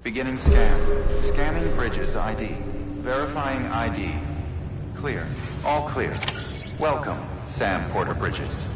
Beginning scan. Scanning bridges ID. Verifying ID. Clear. All clear. Welcome, Sam Porter Bridges.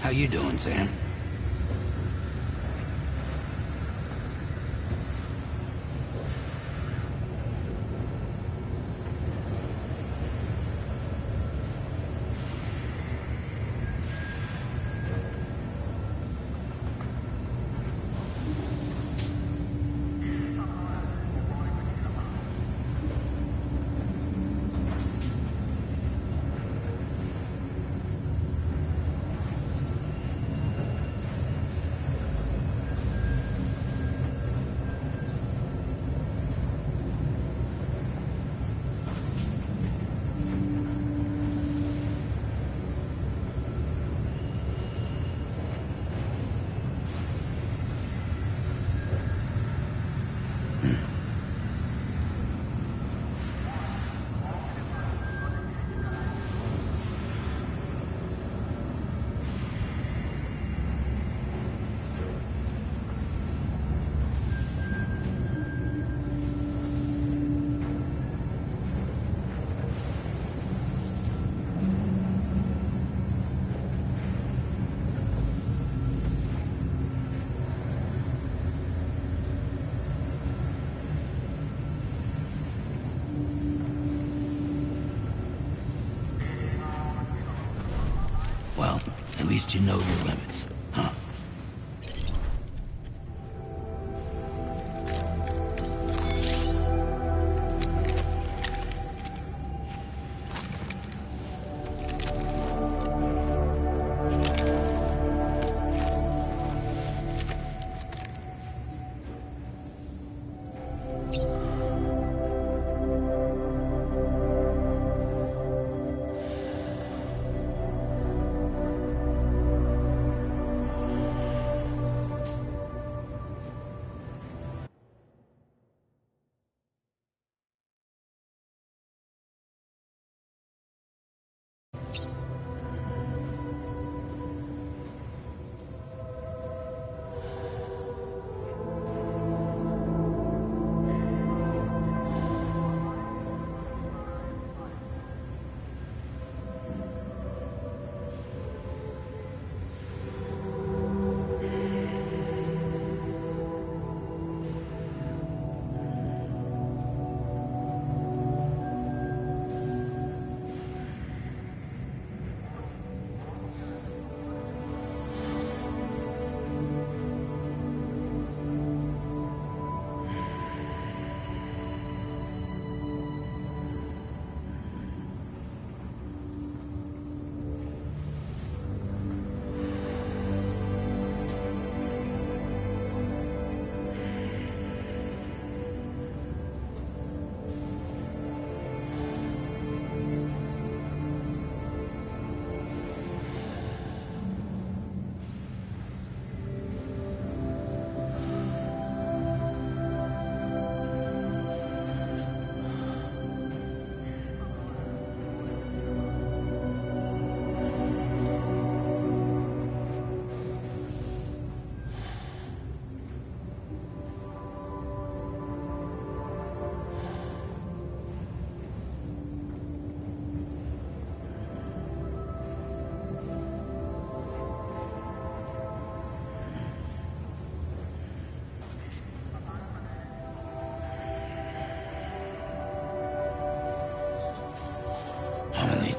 How you doing, Sam? Well, at least you know your limits, huh?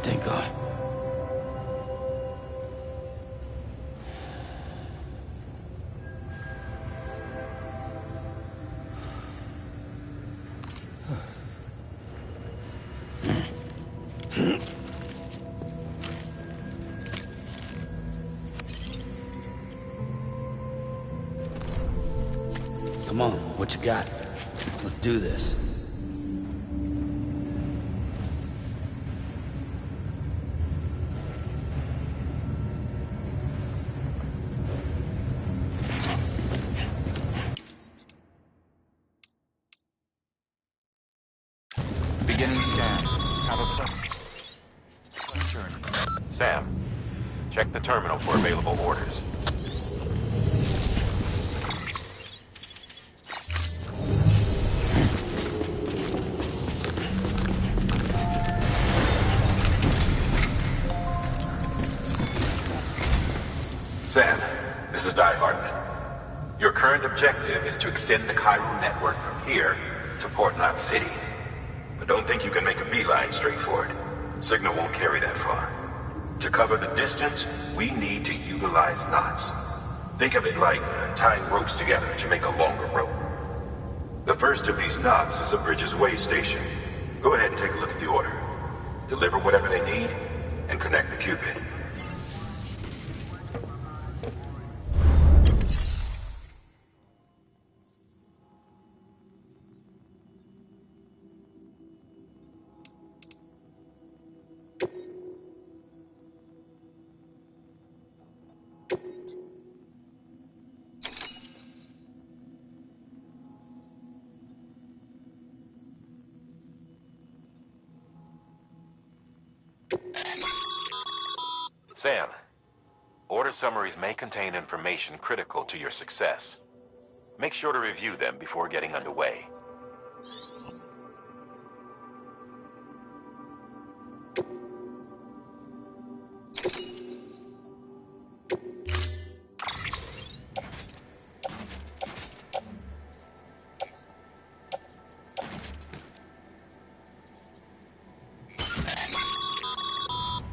Thank God. Come on, what you got? Let's do this. Beginning scan. Have a journey. Sam, check the terminal for available orders. Sam, this is Di Hartman. Your current objective is to extend the Cairo network from here to Port Knot City. But don't think you can make a beeline straight for it. Signal won't carry that far. To cover the distance, we need to utilize knots. Think of it like tying ropes together to make a longer rope. The first of these knots is a Bridges Way station. Go ahead and take a look at the order. Deliver whatever they need, and connect the Cupid. Sam, order summaries may contain information critical to your success. Make sure to review them before getting underway.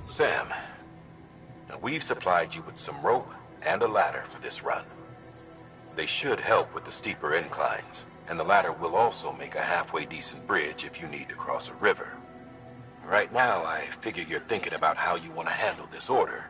Sam, now we've supplied you with some rope and a ladder for this run. They should help with the steeper inclines, and the ladder will also make a halfway decent bridge if you need to cross a river. Right now, I figure you're thinking about how you want to handle this order.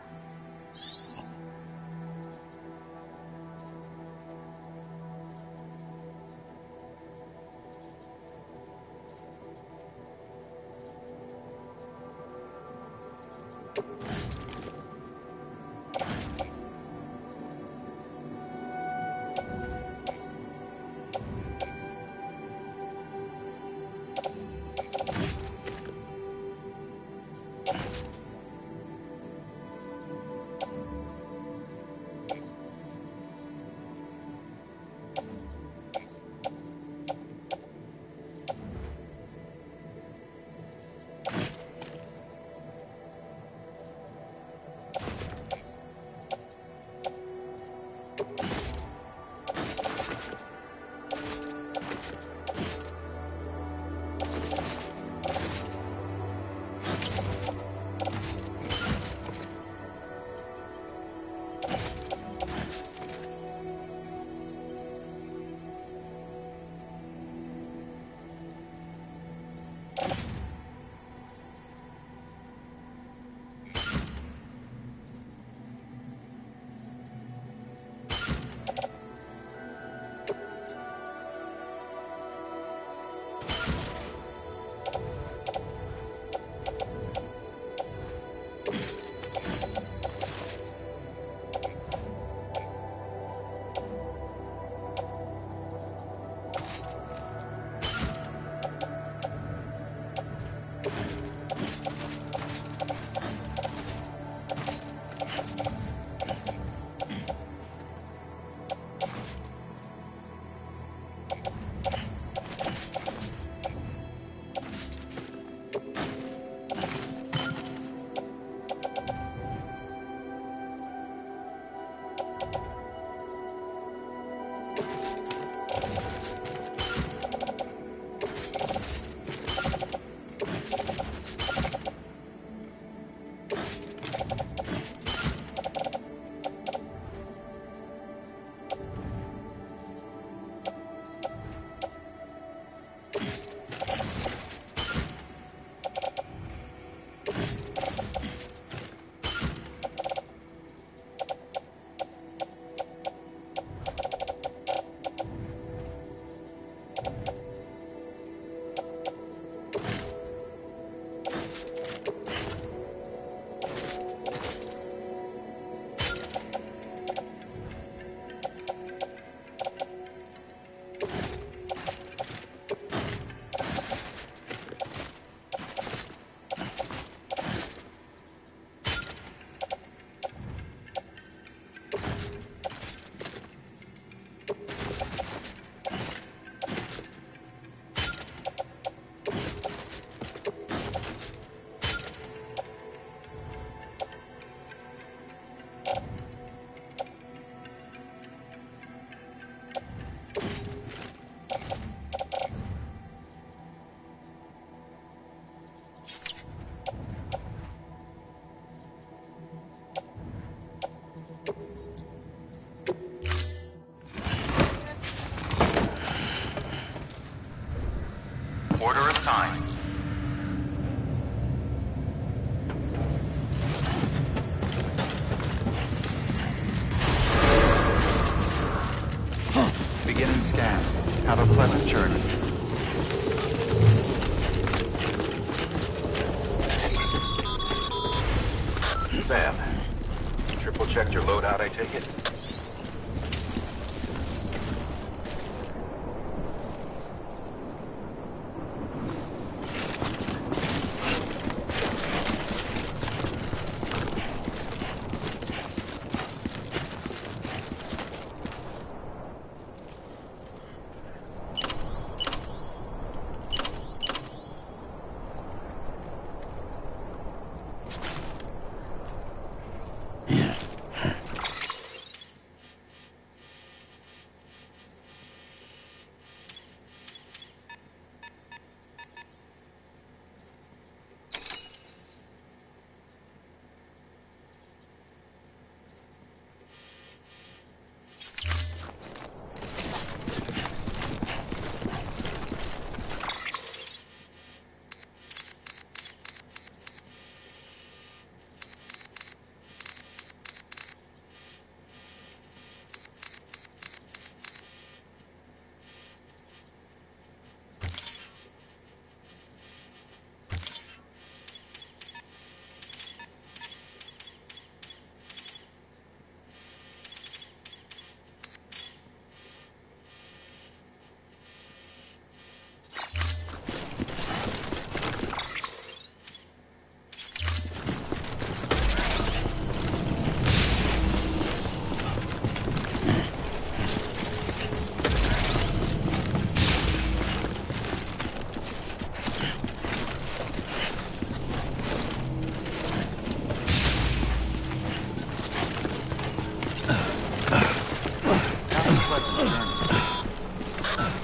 Sam, you triple-checked your loadout, I take it?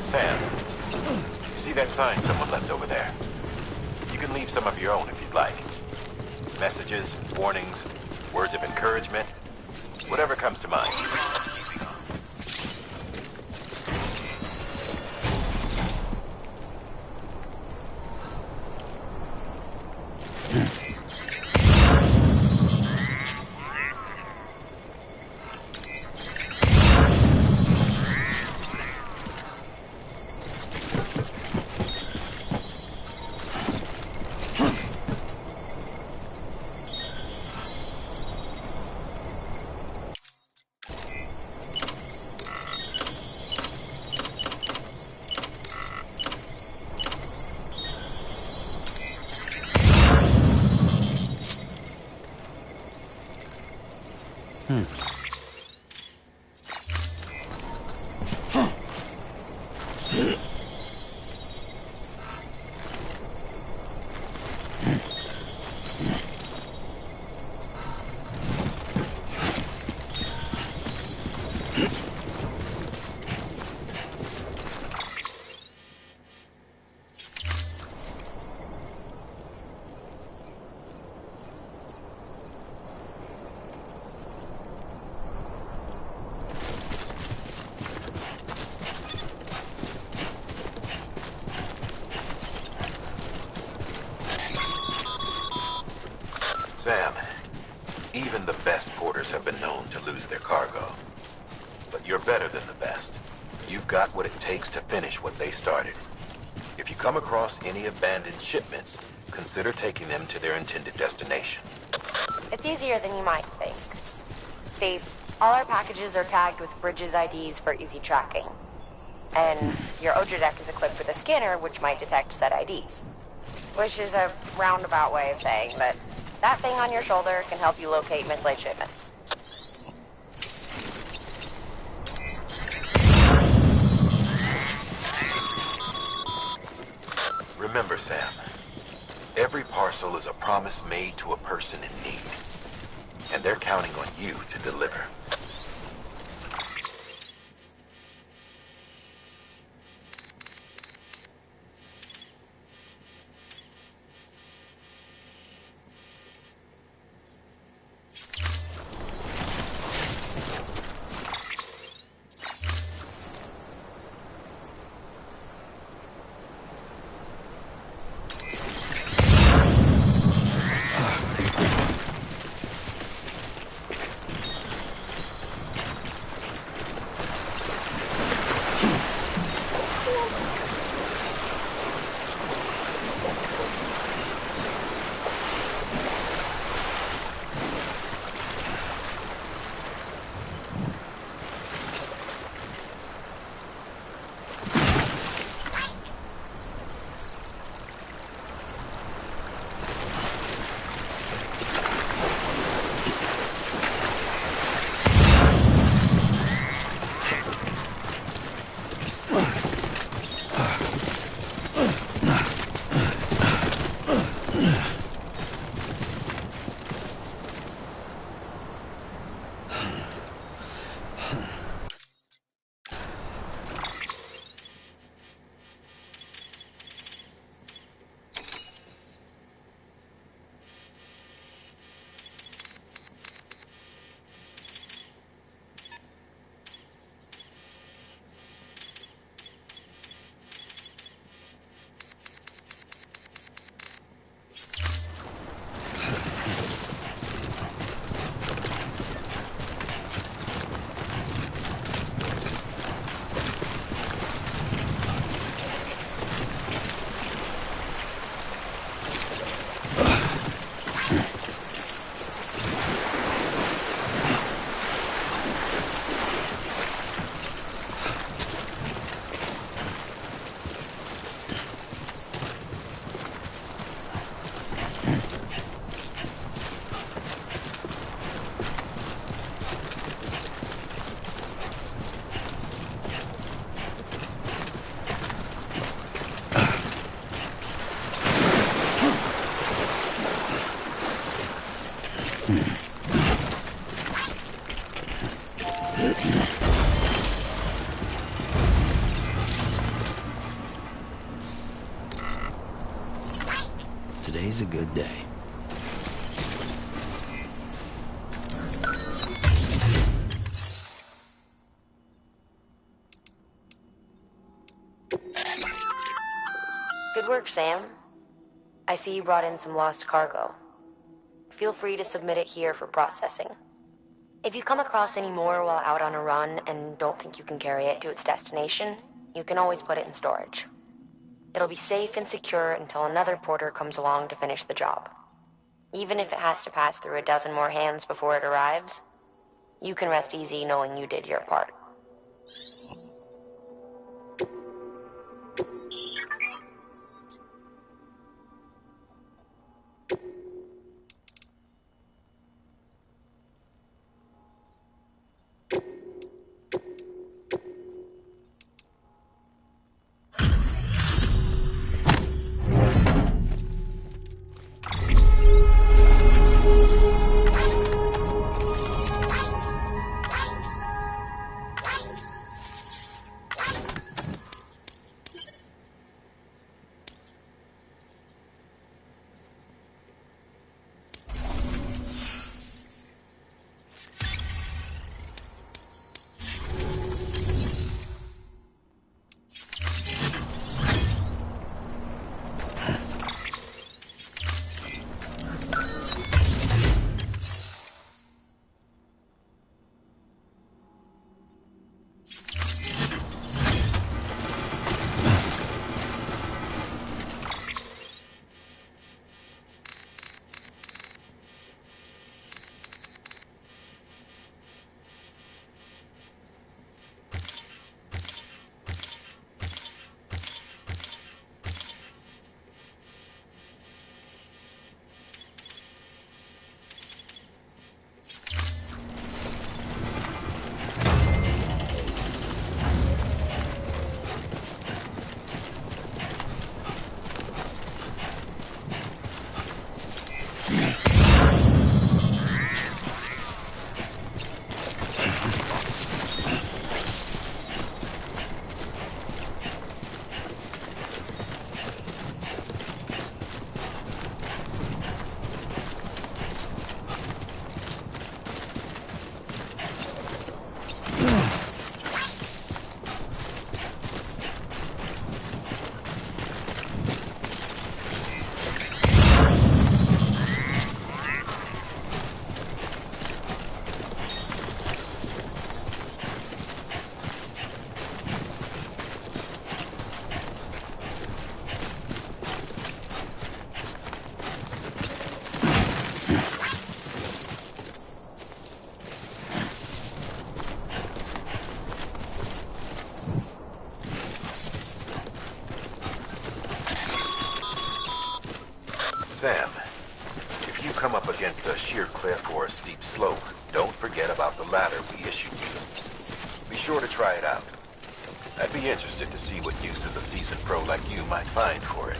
Sam, you see that sign someone left over there? You can leave some of your own if you'd like. Messages, warnings, words of encouragement, whatever comes to mind. Sam, even the best porters have been known to lose their cargo. But you're better than the best. You've got what it takes to finish what they started. If you come across any abandoned shipments, consider taking them to their intended destination. It's easier than you might think. See, all our packages are tagged with Bridges IDs for easy tracking. And your Odra deck is equipped with a scanner which might detect said IDs. Which is a roundabout way of saying that that thing on your shoulder can help you locate mislaid shipments. Remember, Sam, every parcel is a promise made to a person in need. And they're counting on you to deliver. Today's a good day. Good work, Sam. I see you brought in some lost cargo. Feel free to submit it here for processing. If you come across any more while out on a run and don't think you can carry it to its destination, you can always put it in storage. It'll be safe and secure until another porter comes along to finish the job. Even if it has to pass through a dozen more hands before it arrives, you can rest easy knowing you did your part. Sam, if you come up against a sheer cliff or a steep slope, don't forget about the ladder we issued you. Be sure to try it out. I'd be interested to see what uses a seasoned pro like you might find for it.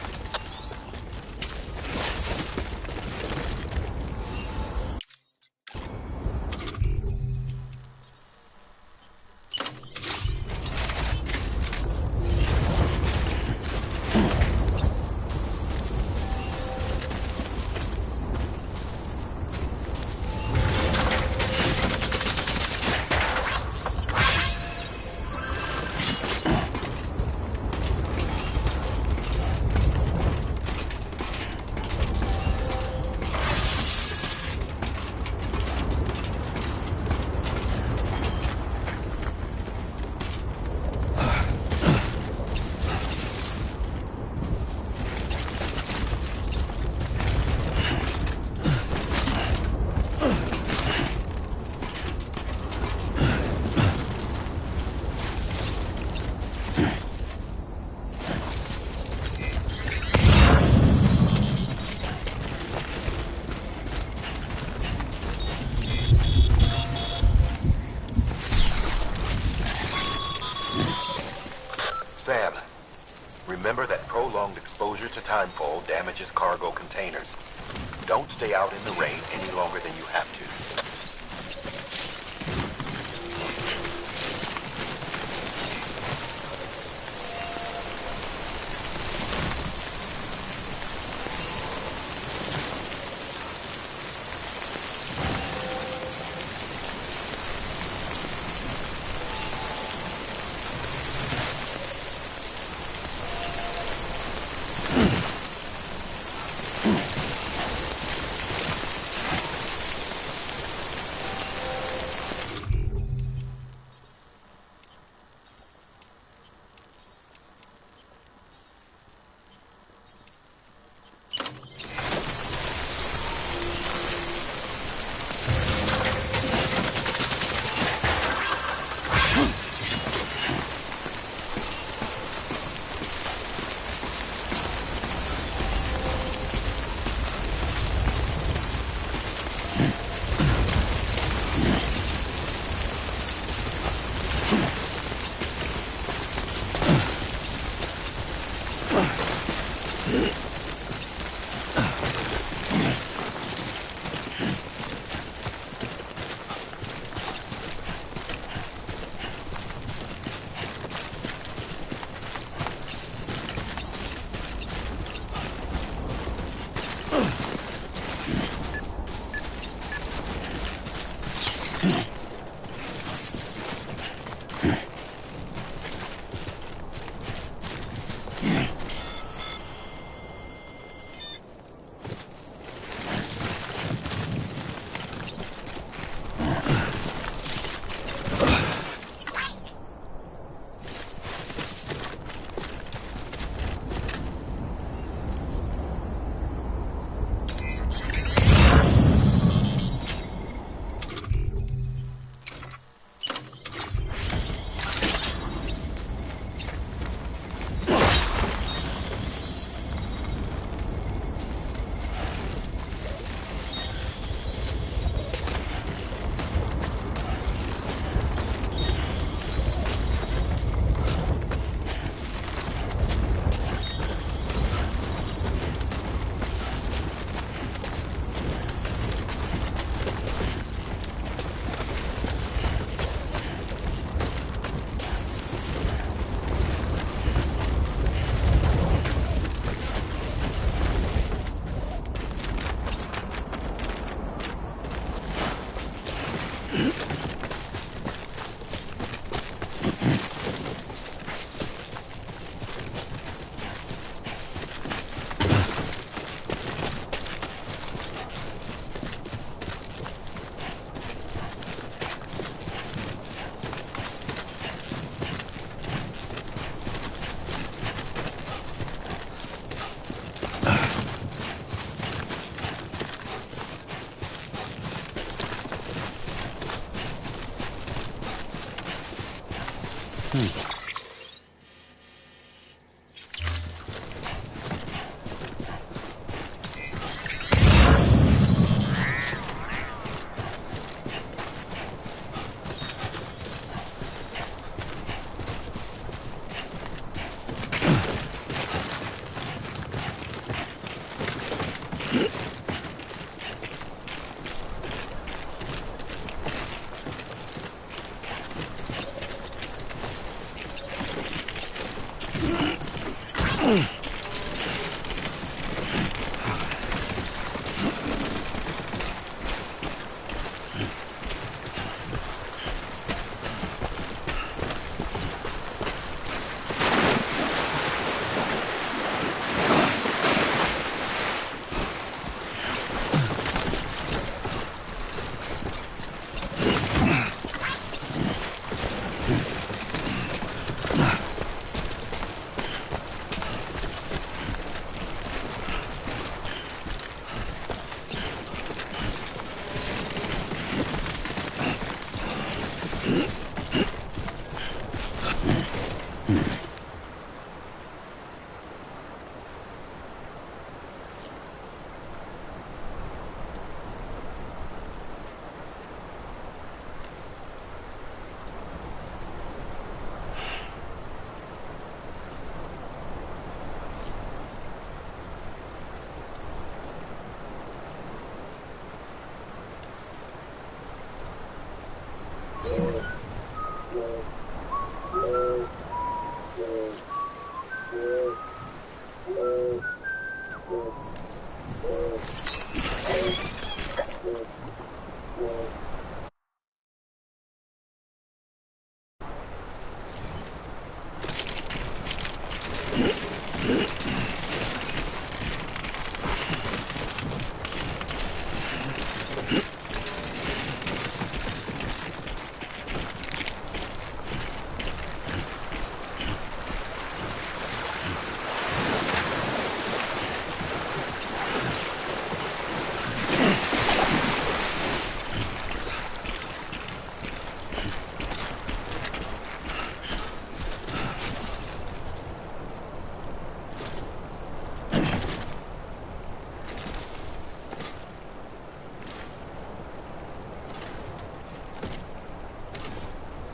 Remember that prolonged exposure to timefall damages cargo containers. Don't stay out in the rain any longer than you have to.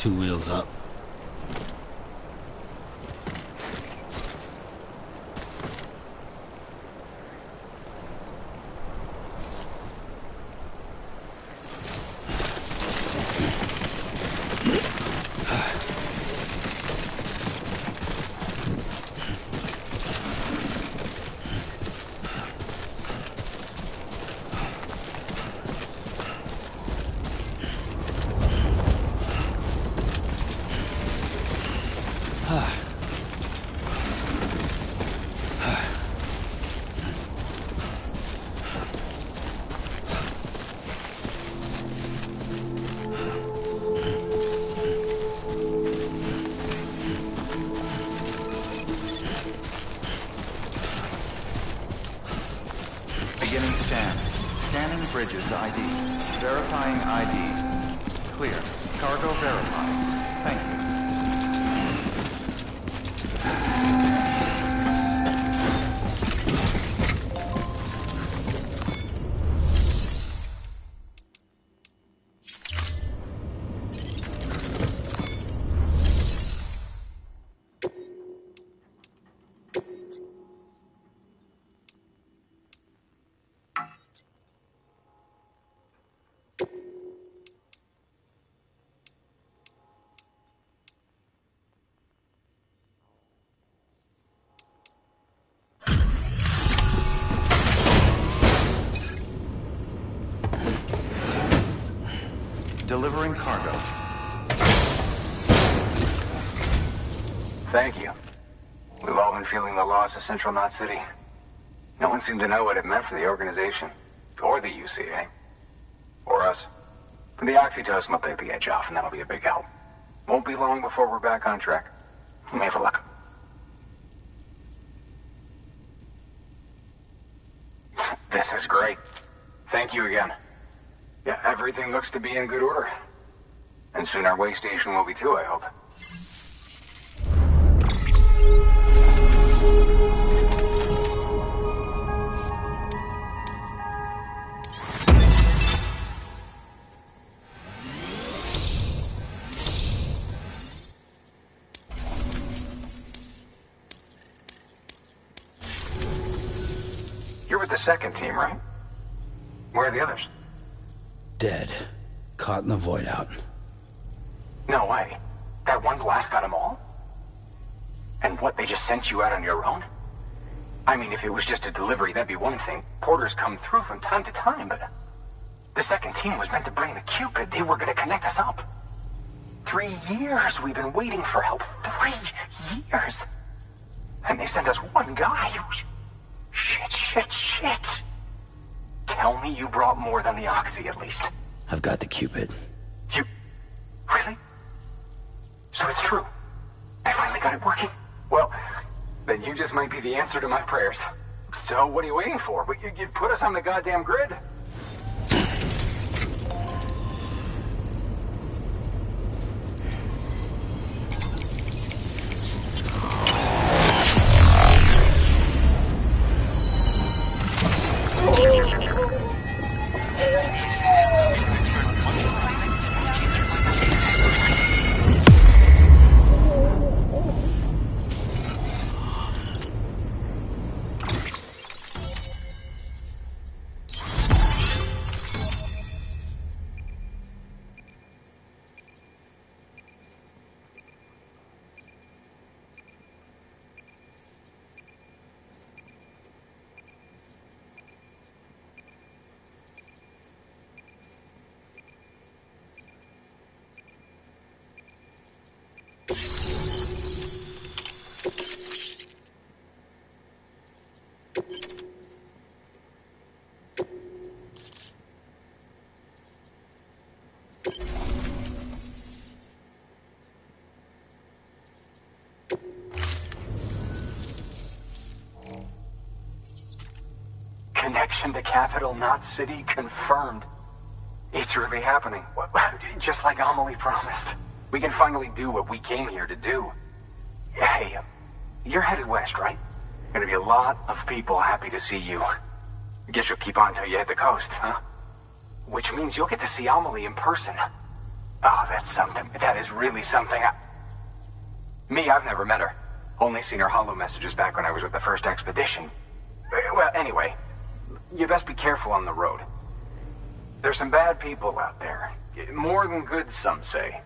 2 wheels up. Beginning scan. Scanning bridges ID. Verifying ID. Clear. Cargo verified. Thank you. Delivering cargo. Thank you. We've all been feeling the loss of Central Knot City. No one seemed to know what it meant for the organization. Or the UCA. Or us. But the oxytocin will take the edge off, and that'll be a big help. Won't be long before we're back on track. You may have luck. This is great. Thank you again. Yeah, everything looks to be in good order. And soon our way station will be too, I hope. You're with the second team, right? Where are the others? Dead. Caught in the void out. No way. That one blast got them all? And what, they just sent you out on your own? I mean, if it was just a delivery, that'd be one thing. Porters come through from time to time, but... The second team was meant to bring the Cupid. They were gonna connect us up. 3 years we've been waiting for help. 3 years! And they sent us one guy who's... Shit. Tell me you brought more than the Oxy, at least. I've got the Cupid. You... Really? So it's true. I finally got it working. Well, then you just might be the answer to my prayers. So what are you waiting for? You put us on the goddamn grid. Connection to Capital Knot City confirmed. It's really happening. Just like Amelie promised. We can finally do what we came here to do. Hey, you're headed west, right? Gonna be a lot of people happy to see you. Guess you'll keep on till you hit the coast, huh? Which means you'll get to see Amelie in person. Oh, that's something. That is really something. I've never met her. Only seen her holo messages back when I was with the first expedition. Well, anyway, you best be careful on the road. There's some bad people out there. More than good, some say.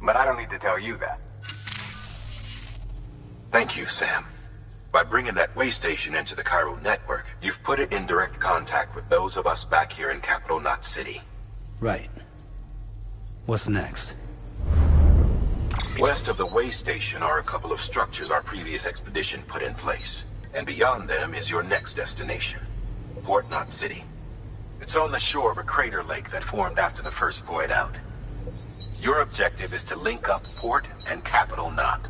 But I don't need to tell you that. Thank you, Sam. By bringing that way station into the Cairo network, you've put it in direct contact with those of us back here in Capital Knot City. Right. What's next? West of the way station are a couple of structures our previous expedition put in place. And beyond them is your next destination, Port Knot City. It's on the shore of a crater lake that formed after the first void out. Your objective is to link up Port and Capital Knot.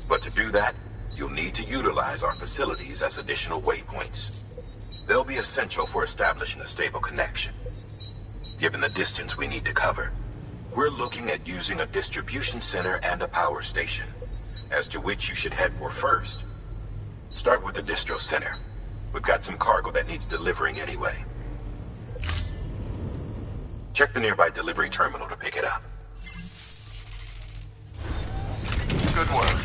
But to do that, you'll need to utilize our facilities as additional waypoints. They'll be essential for establishing a stable connection. Given the distance we need to cover, we're looking at using a distribution center and a power station, as to which you should head for first. Start with the distro center. We've got some cargo that needs delivering anyway. Check the nearby delivery terminal to pick it up. Good work.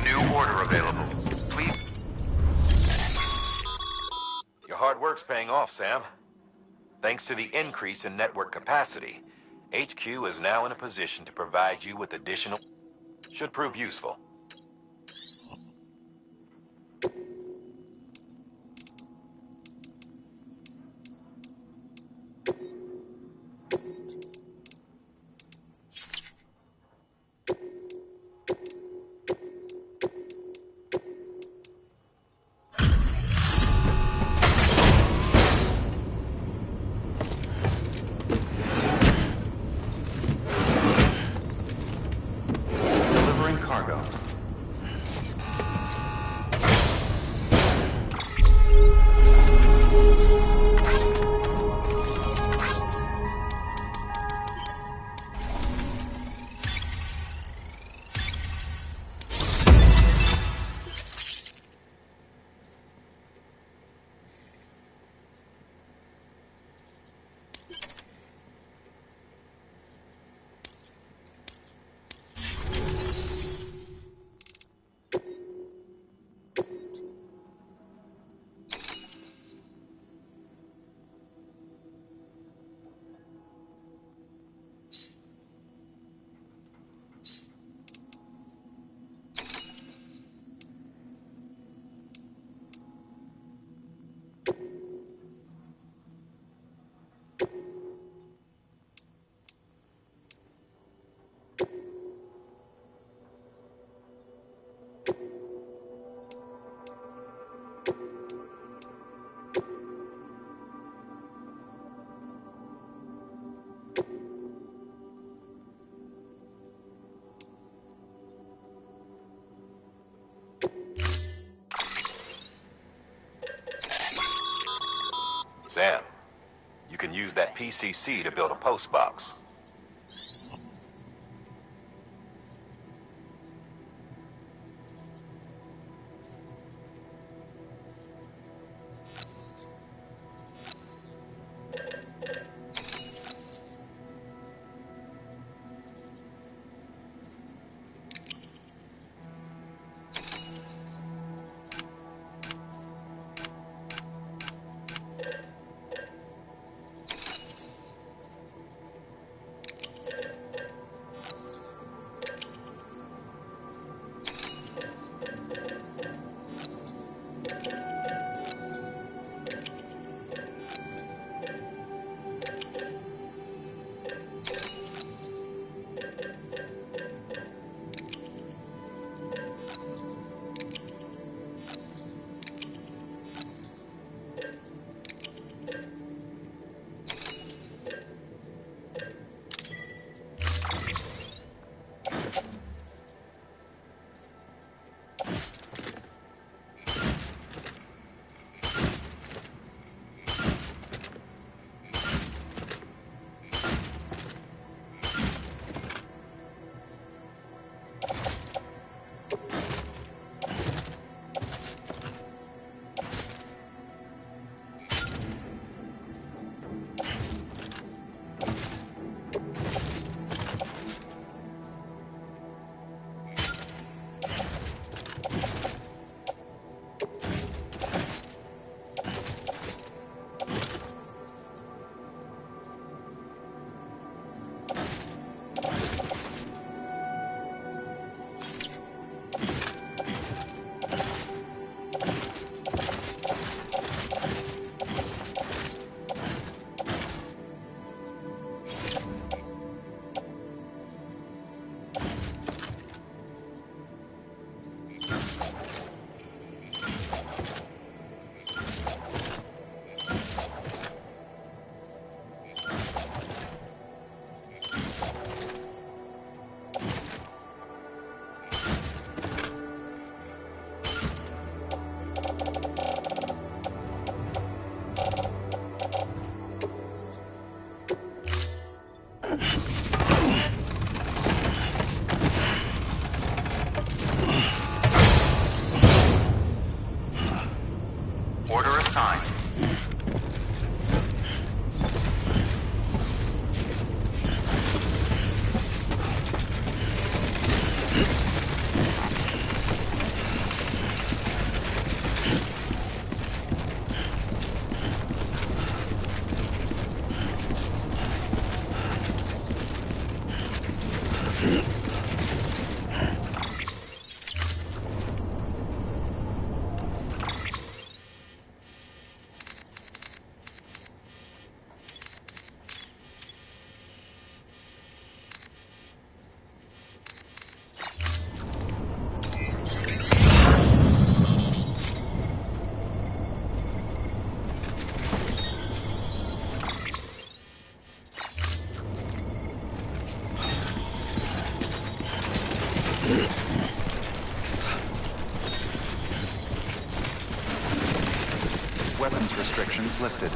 New order available. Please. Your hard work's paying off, Sam. Thanks to the increase in network capacity, HQ is now in a position to provide you with additional... should prove useful. Delivering cargo. Sam, you can use that PCC to build a post box. Weapons restrictions lifted.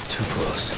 Too close.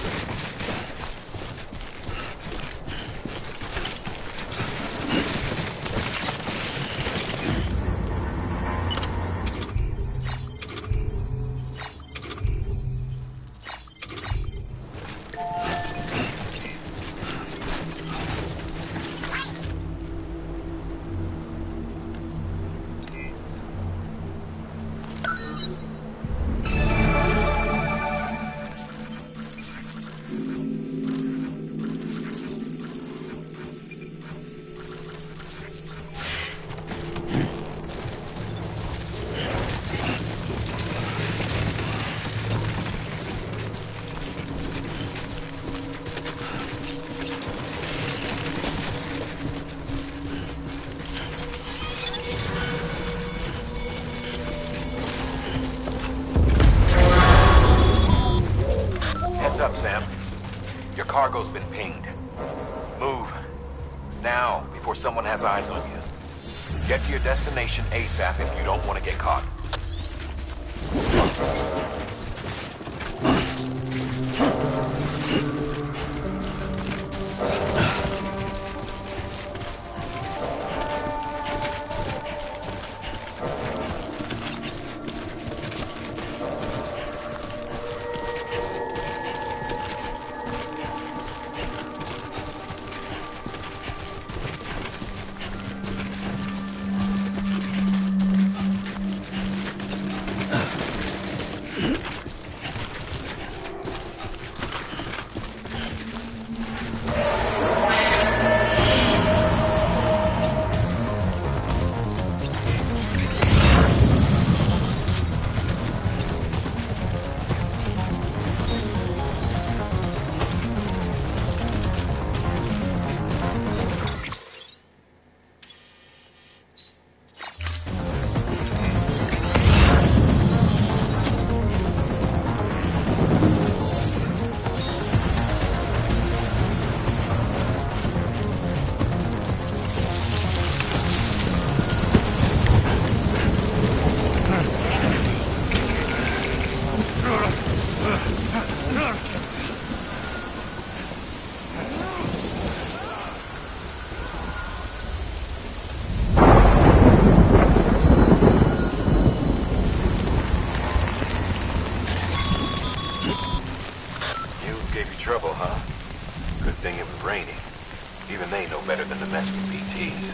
Heads up, Sam. Your cargo's been pinged. Move. Now, before someone has eyes on you. Get to your destination ASAP if you don't want to get caught. Gave you trouble, huh? Good thing it was raining. Even they know better than to mess with PTs.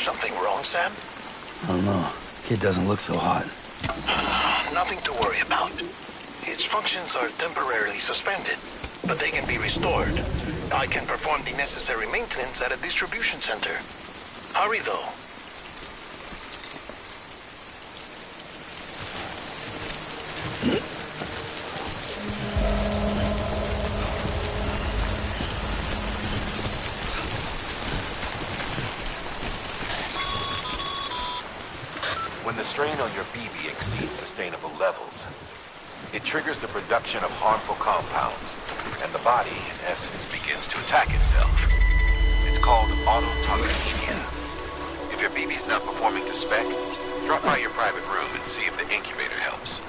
something wrong, Sam? I don't know. Kid doesn't look so hot. Nothing to worry about. Its functions are temporarily suspended, but they can be restored. I can perform the necessary maintenance at a distribution center. Hurry, though. When the strain on your BB exceeds sustainable levels, it triggers the production of harmful compounds, and the body, in essence, begins to attack itself. It's called autotoxemia. If your BB's not performing to spec, drop by your private room and see if the incubator helps.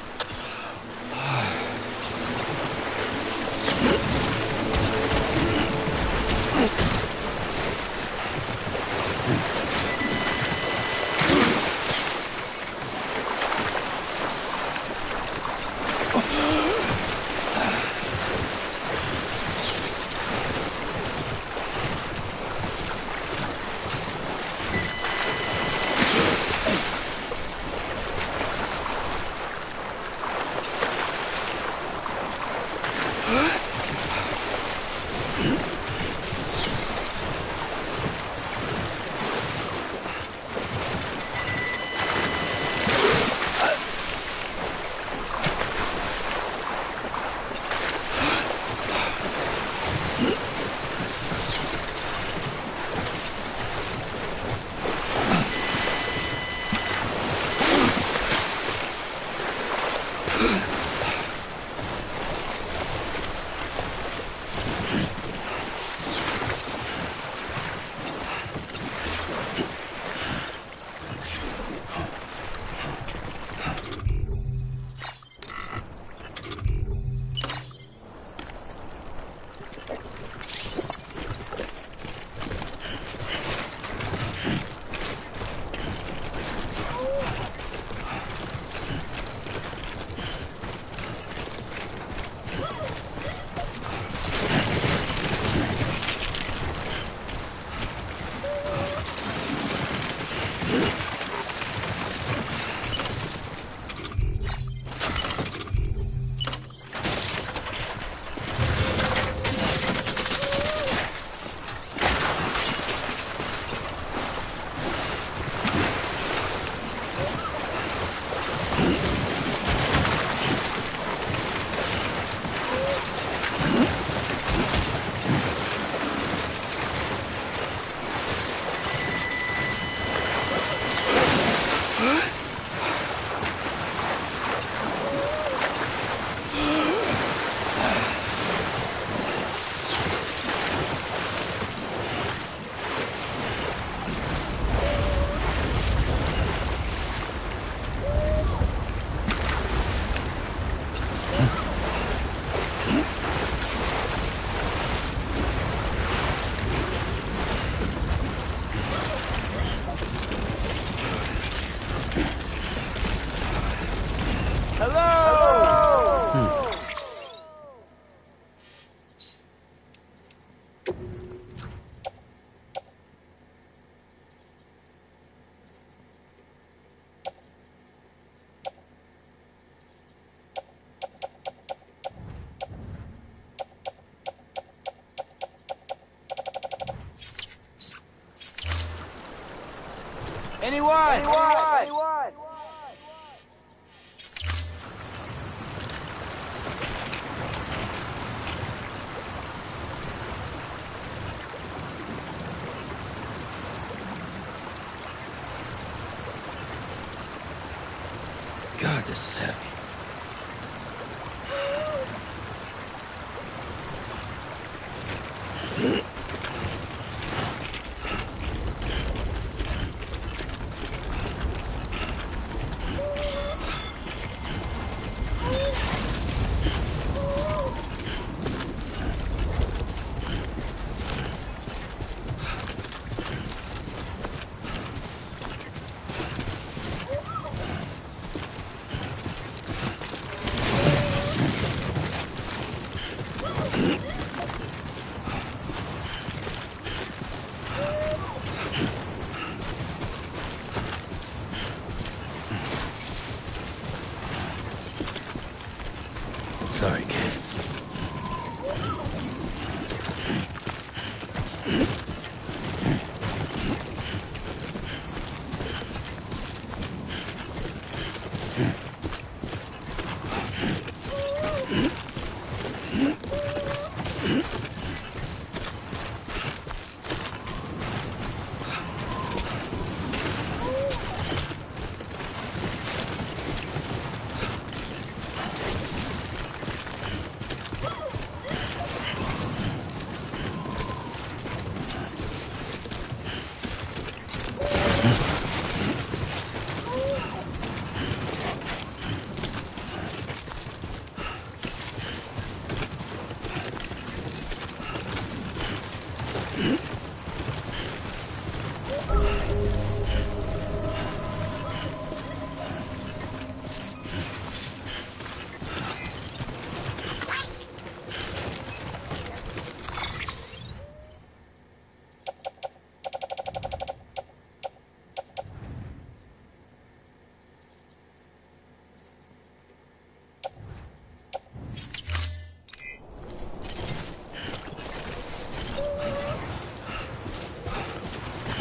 Anyone? God, this is heavy.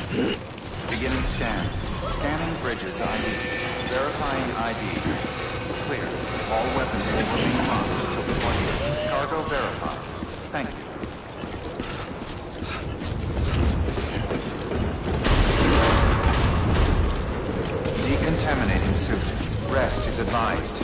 Beginning scan. Scanning bridges ID. Verifying ID. Clear. All weapons will remain locked until deployment. Cargo verified. Thank you. Decontaminating suit. Rest is advised.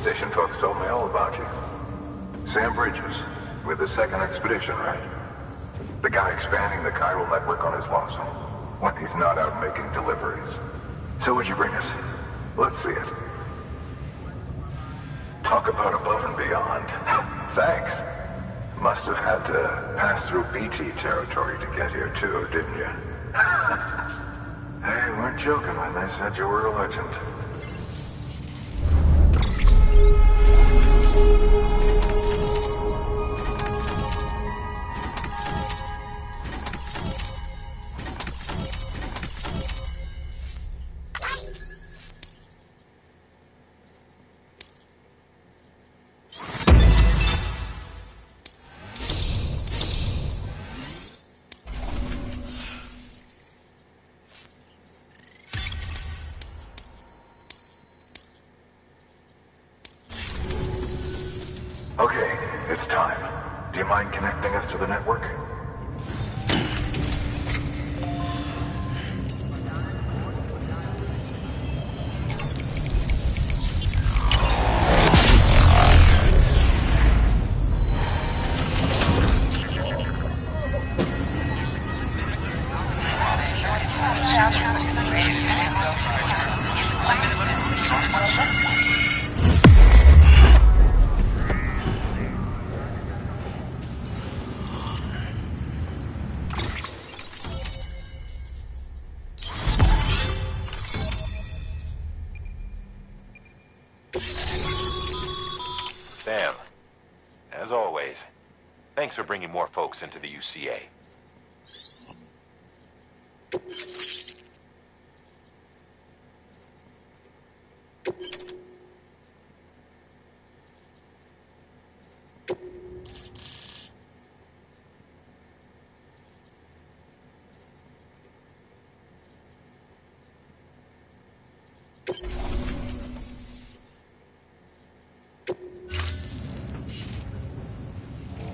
Station folks told me all about you. Sam Bridges, with the second expedition, right? The guy expanding the chiral network on his lonesome, when he's not out making deliveries. So what'd you bring us? Let's see it. Talk about above and beyond. Thanks. Must have had to pass through BT territory to get here too, didn't you? They weren't joking when they said you were a legend. Okay, it's time. Do you mind connecting us to the network? Sam, as always, thanks for bringing more folks into the UCA.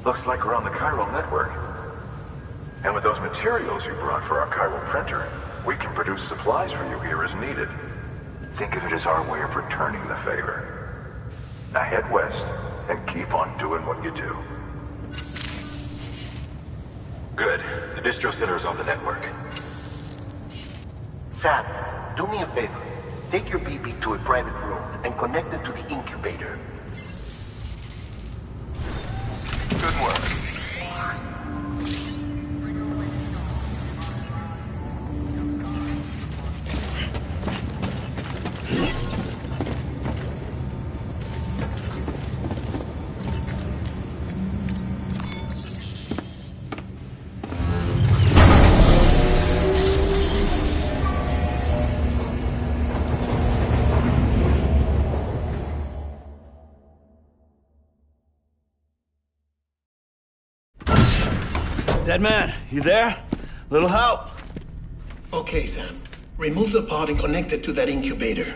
Looks like we're on the chiral network. And with those materials you brought for our chiral printer, we can produce supplies for you here as needed. Think of it as our way of returning the favor. Now head west and keep on doing what you do. Good. The distro center is on the network. Sam, do me a favor. Take your BB to a private room and connect it to the incubator. Good work. Dead man, you there? Little help? Okay, Sam. Remove the pod and connect it to that incubator.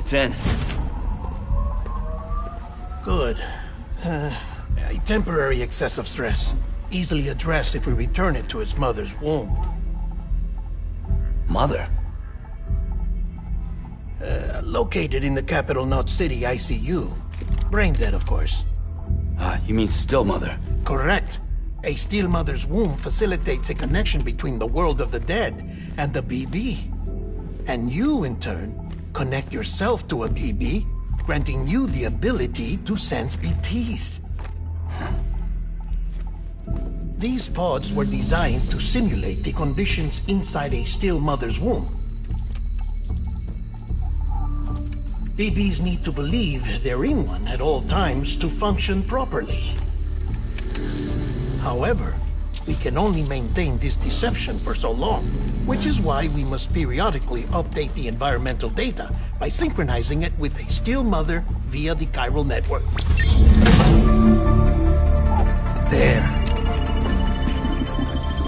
It's in. Good. A temporary excess of stress. Easily addressed if we return it to its mother's womb. Mother? Located in the capital Knot City ICU. Brain dead, of course. You mean still mother? Correct. A still mother's womb facilitates a connection between the world of the dead and the BB. And you, in turn, connect yourself to a BB, granting you the ability to sense BTs. These pods were designed to simulate the conditions inside a still mother's womb. BBs need to believe they're in one at all times to function properly. However, we can only maintain this deception for so long, which is why we must periodically update the environmental data by synchronizing it with a still mother via the chiral network. There.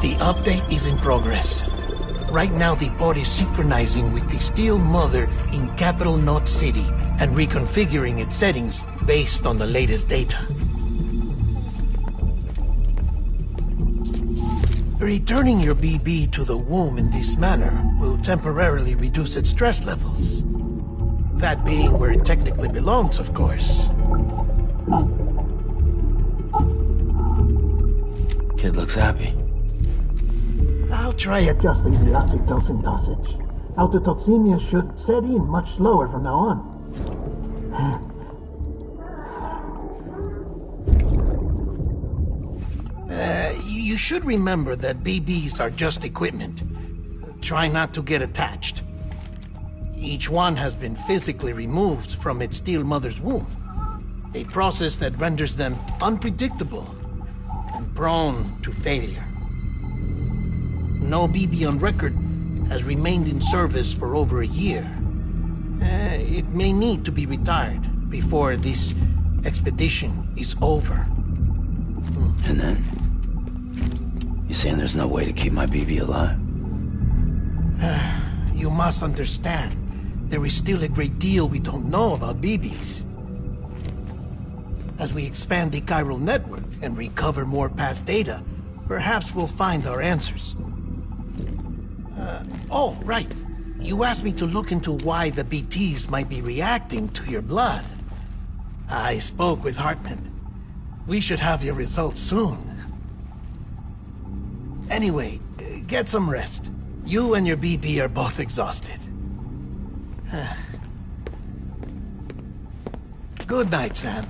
The update is in progress. Right now, the pod is synchronizing with the still mother in capital Knot City and reconfiguring its settings based on the latest data. Returning your BB to the womb in this manner will temporarily reduce its stress levels. That being where it technically belongs, of course. Kid looks happy. I'll try adjusting the oxytocin dosage. Autotoxemia should set in much slower from now on. You should remember that BBs are just equipment. Try not to get attached. Each one has been physically removed from its still mother's womb. A process that renders them unpredictable and prone to failure. No BB on record has remained in service for over a year. It may need to be retired before this expedition is over. And then? You saying there's no way to keep my BB alive? You must understand, there is still a great deal we don't know about BBs. As we expand the chiral network and recover more past data, perhaps we'll find our answers. Oh, right. You asked me to look into why the BTs might be reacting to your blood. I spoke with Hartman. We should have your results soon. Anyway, get some rest. You and your BB are both exhausted. Good night, Sam.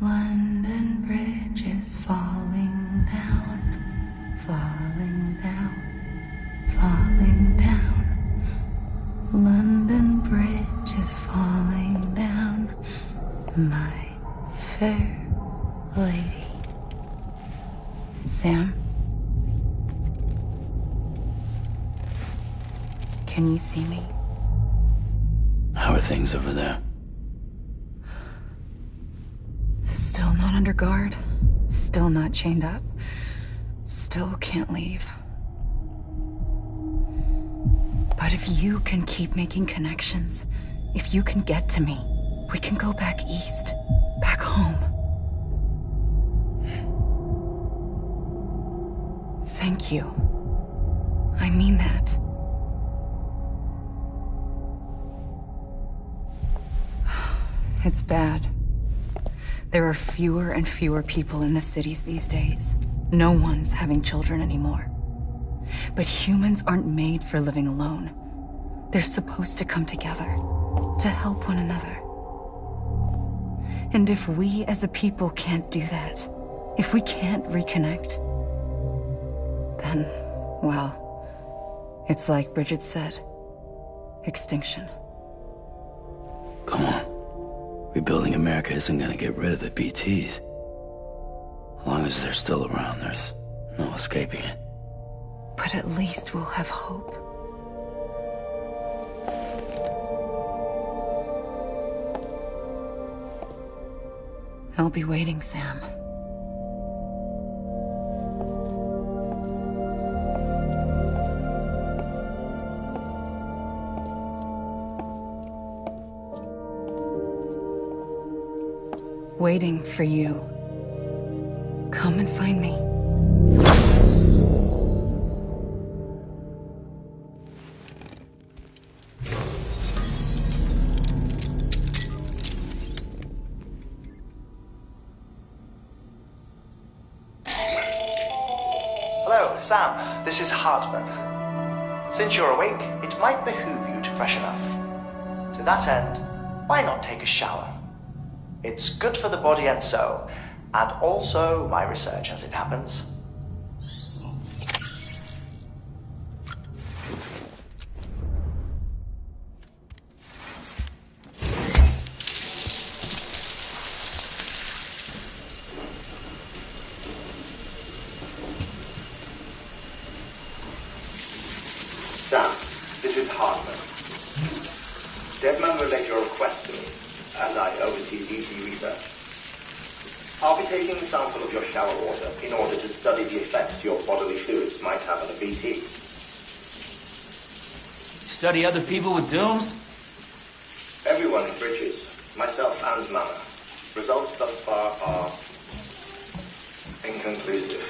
London Bridge is falling down, falling down, falling down. London Bridge is falling down, my fair lady. Sam? Can you see me? How are things over there? Still not under guard, still not chained up, still can't leave. But if you can keep making connections, if you can get to me, we can go back east, back home. Thank you. I mean that. It's bad. There are fewer and fewer people in the cities these days. No one's having children anymore. But humans aren't made for living alone. They're supposed to come together, to help one another. And if we as a people can't do that, if we can't reconnect, then, well, it's like Bridget said, extinction. Come on. Rebuilding America isn't gonna get rid of the BTs. long as they're still around, there's no escaping it. But at least we'll have hope. I'll be waiting, Sam. Waiting for you. Come and find me. Hello, Sam. This is Hartman. Since you're awake, it might behoove you to freshen up. To that end, why not take a shower? It's good for the body and soul, and also my research as it happens. Sam, this is Hartman. Deadman relayed your request to me, as I oversee DT research. I'll be taking a sample of your shower water in order to study the effects your bodily fluids might have on a BT. Study other people with dooms? Everyone in Bridges, myself and Mama. Results thus far are inconclusive.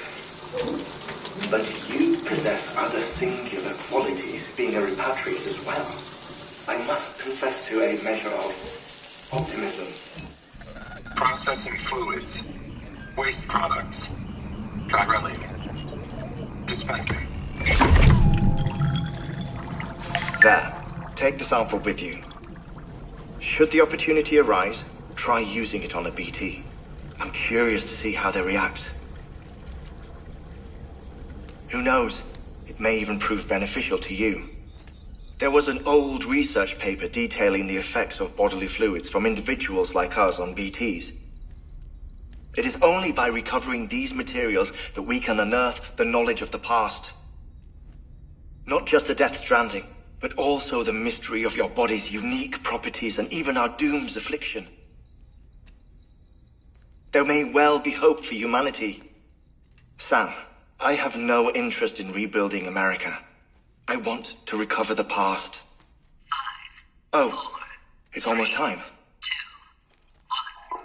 But you possess other singular qualities, being a repatriate as well. I must confess to a measure of optimism. Processing fluids. Waste products. Drilling. Dispensing. There. Take the sample with you. Should the opportunity arise, try using it on a BT. I'm curious to see how they react. Who knows? It may even prove beneficial to you. There was an old research paper detailing the effects of bodily fluids from individuals like us on BTs. It is only by recovering these materials that we can unearth the knowledge of the past. Not just the Death Stranding, but also the mystery of your body's unique properties and even our doom's affliction. There may well be hope for humanity. Sam, I have no interest in rebuilding America. I want to recover the past. 5, 4, it's almost time. 2, 1.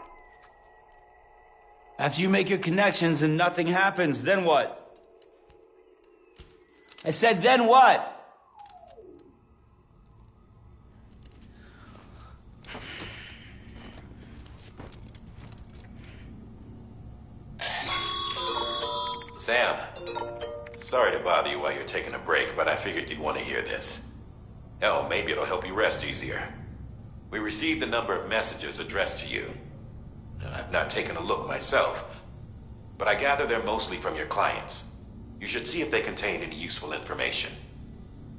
After you make your connections and nothing happens, then what? I said, then what? Sam, sorry to bother you while you're taking a break, but I figured you'd want to hear this. Hell, maybe it'll help you rest easier. We received a number of messages addressed to you. I've not taken a look myself, but I gather they're mostly from your clients. You should see if they contain any useful information.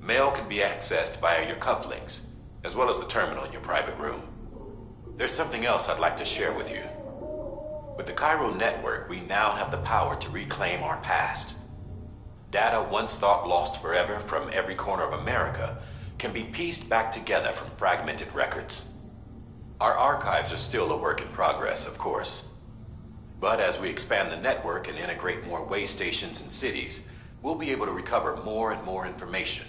Mail can be accessed via your cufflinks, as well as the terminal in your private room. There's something else I'd like to share with you. With the Chiral network, we now have the power to reclaim our past. Data once thought lost forever from every corner of America can be pieced back together from fragmented records. Our archives are still a work in progress, of course. But as we expand the network and integrate more way stations and cities, we'll be able to recover more and more information,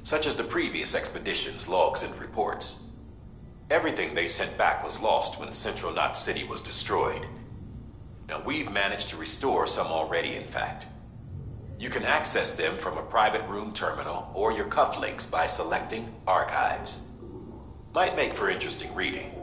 such as the previous expedition's logs and reports. Everything they sent back was lost when Central Knot City was destroyed. Now, we've managed to restore some already, in fact. You can access them from a private room terminal or your cufflinks by selecting Archives. Might make for interesting reading.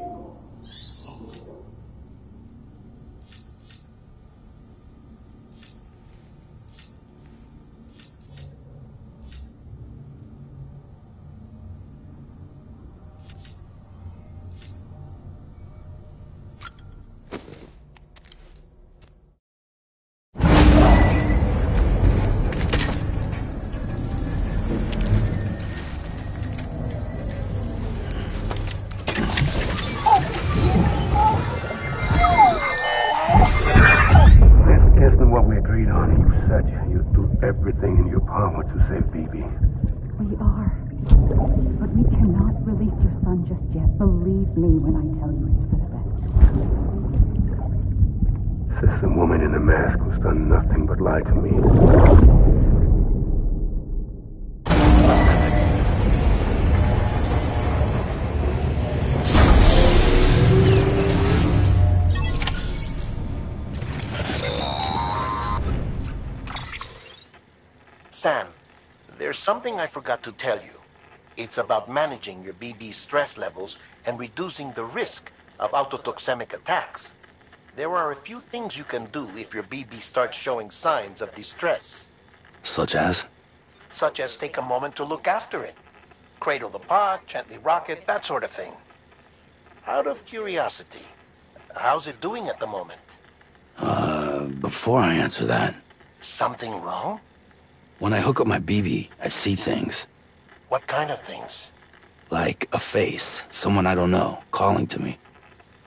do everything in your power to save BB. We are. But we cannot release your son just yet. Believe me when I tell you it's for the best. Says the woman in the mask who's done nothing but lie to me. Sam, there's something I forgot to tell you. It's about managing your BB stress levels and reducing the risk of autotoxemic attacks. There are a few things you can do if your BB starts showing signs of distress. Such as? Such as take a moment to look after it. Cradle the pot, gently rock it, that sort of thing. Out of curiosity, how's it doing at the moment? Before I answer that... Something wrong? When I hook up my BB, I see things. What kind of things? Like a face, someone I don't know, calling to me.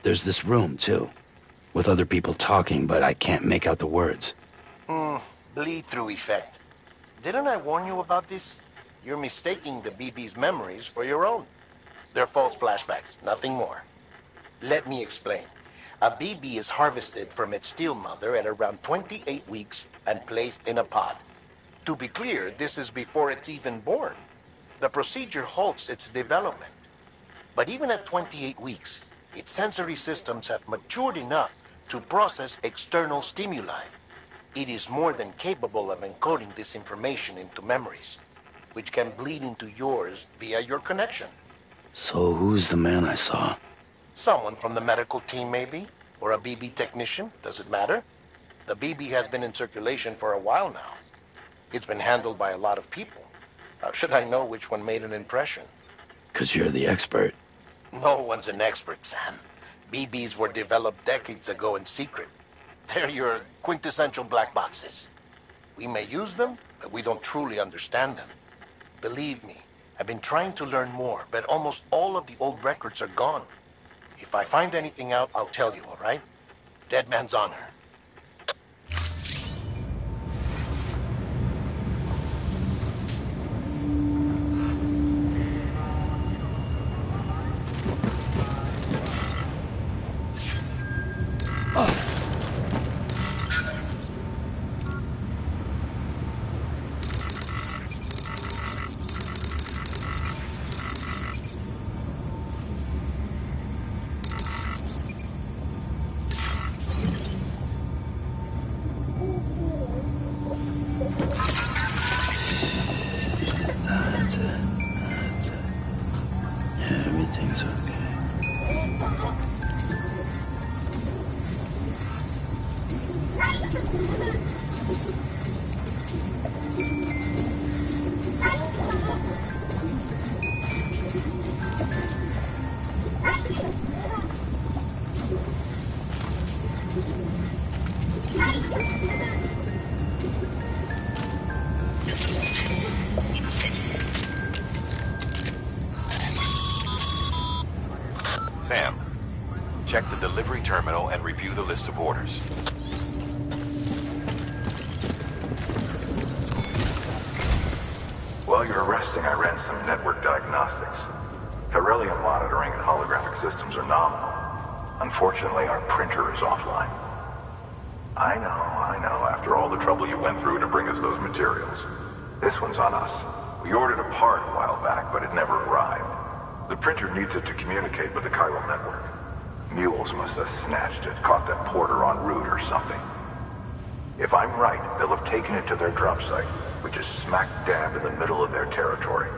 There's this room, too, with other people talking, but I can't make out the words. Bleed-through effect. Didn't I warn you about this? You're mistaking the BB's memories for your own. They're false flashbacks, nothing more. Let me explain. A BB is harvested from its steel mother at around 28 weeks and placed in a pod. To be clear, this is before it's even born. The procedure halts its development. But even at 28 weeks, its sensory systems have matured enough to process external stimuli. It is more than capable of encoding this information into memories, which can bleed into yours via your connection. So who's the man I saw? Someone from the medical team, maybe? Or a BB technician? Does it matter? The BB has been in circulation for a while now. It's been handled by a lot of people. How should I know which one made an impression? 'Cause you're the expert. No one's an expert, Sam. BBs were developed decades ago in secret. They're your quintessential black boxes. We may use them, but we don't truly understand them. Believe me, I've been trying to learn more, but almost all of the old records are gone. If I find anything out, I'll tell you, all right? Dead man's honor. Everything's okay. Sam, check the delivery terminal and review the list of orders. While you're resting, I ran some network diagnostics. Beryllium monitoring and holographic systems are nominal. Unfortunately, our printer is offline. I know, after all the trouble you went through to bring us those materials. This one's on us. We ordered a part a while back, but it never arrived. The printer needs it to communicate with the chiral network. Mules must have snatched it, caught that porter en route or something. If I'm right, they'll have taken it to their drop site, which is smack dab in the middle of their territory.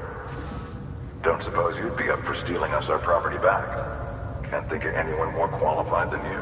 Don't suppose you'd be up for stealing us our property back? Can't think of anyone more qualified than you.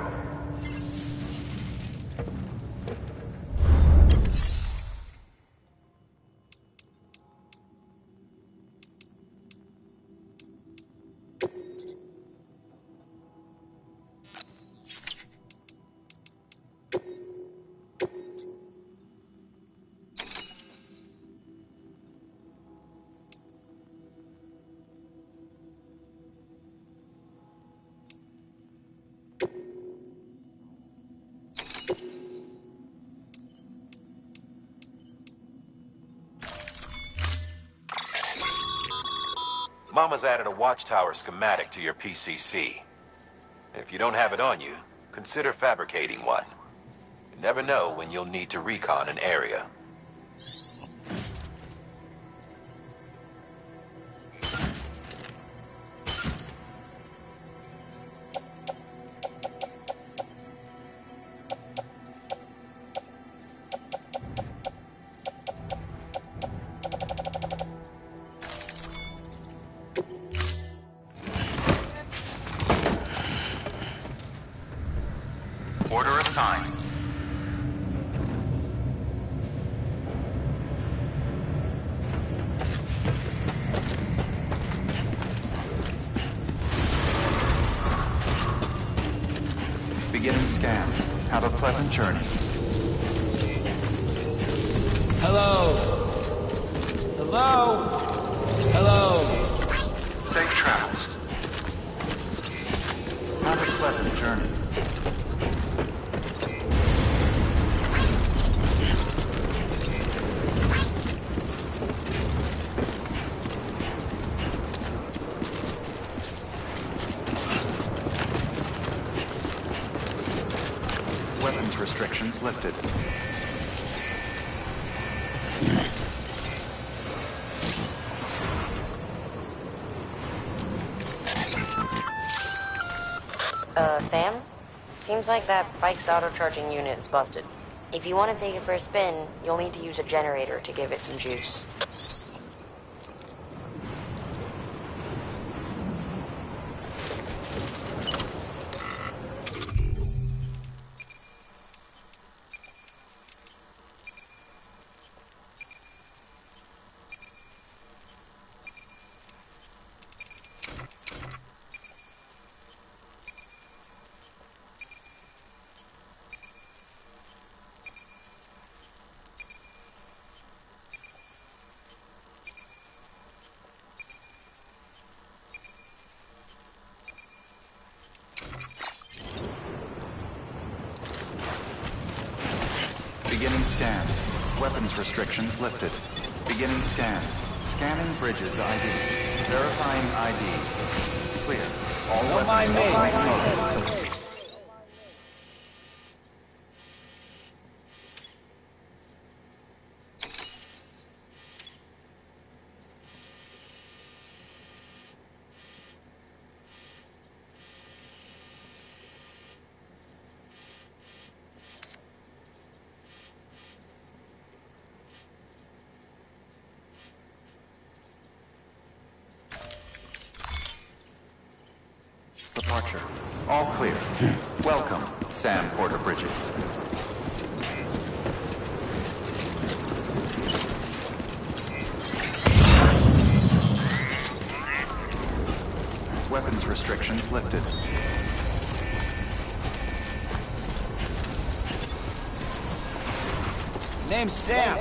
Mama's added a watchtower schematic to your PCC. If you don't have it on you, consider fabricating one. You never know when you'll need to recon an area. Order assigned. Beginning scan. Have a pleasant journey. Hello? Hello? Hello? Safe travels. Have a pleasant journey. Weapons restrictions lifted. Sam? Seems like that bike's auto-charging unit is busted. If you want to take it for a spin, you'll need to use a generator to give it some juice. Beginning scan. Weapons restrictions lifted. Beginning scan. Scanning bridges ID. Verifying ID. Clear. All Don't mind me. weapons. Departure. All clear. Welcome, Sam Porter Bridges. Weapons restrictions lifted. Name's Sam.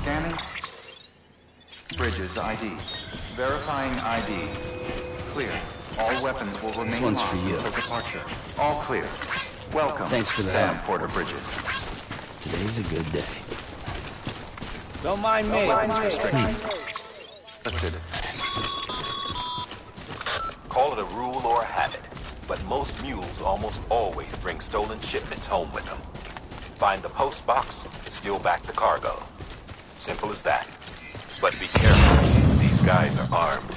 Scanning. Bridges ID. Verifying ID. Clear. All weapons will remain This one's locked for you. until departure. All clear. Welcome, Thanks for the Sam help. Porter Bridges. Today's a good day. Don't mind me. Weapons restrictions lifted. Call it a rule or a habit, but most mules almost always bring stolen shipments home with them. Find the post box, steal back the cargo. Simple as that. But be careful. These guys are armed.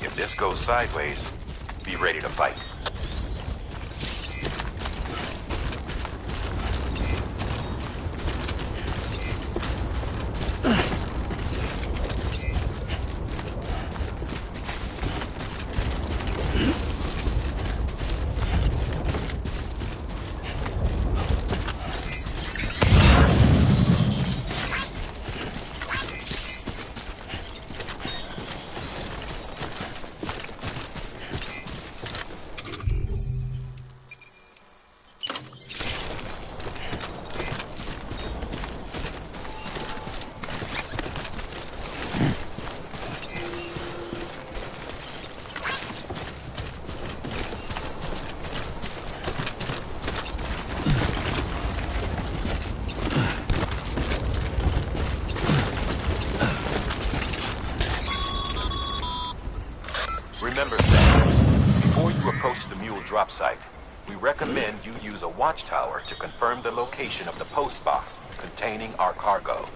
If this goes sideways, be ready to fight. drop site. We recommend you use a watchtower to confirm the location of the post box containing our cargo.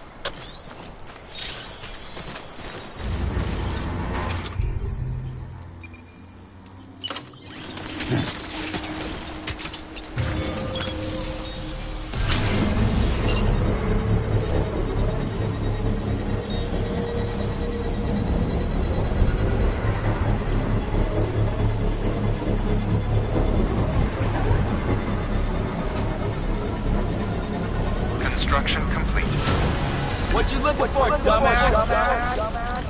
Construction complete. What you looking for, dumbass?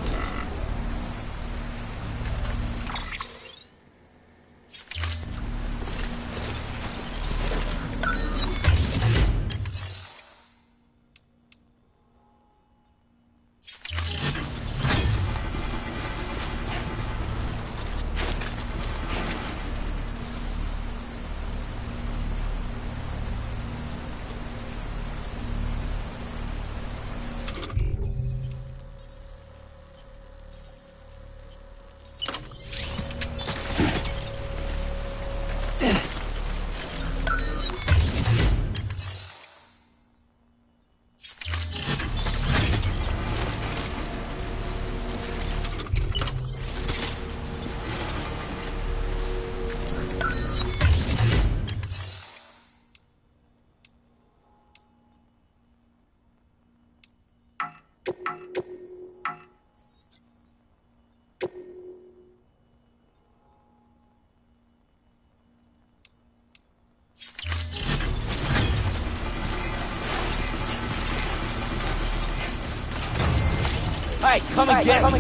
Hey, come and get me.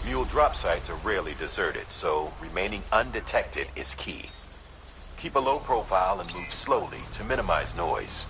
Mule drop sites are rarely deserted, so remaining undetected is key. Keep a low profile and move slowly to minimize noise.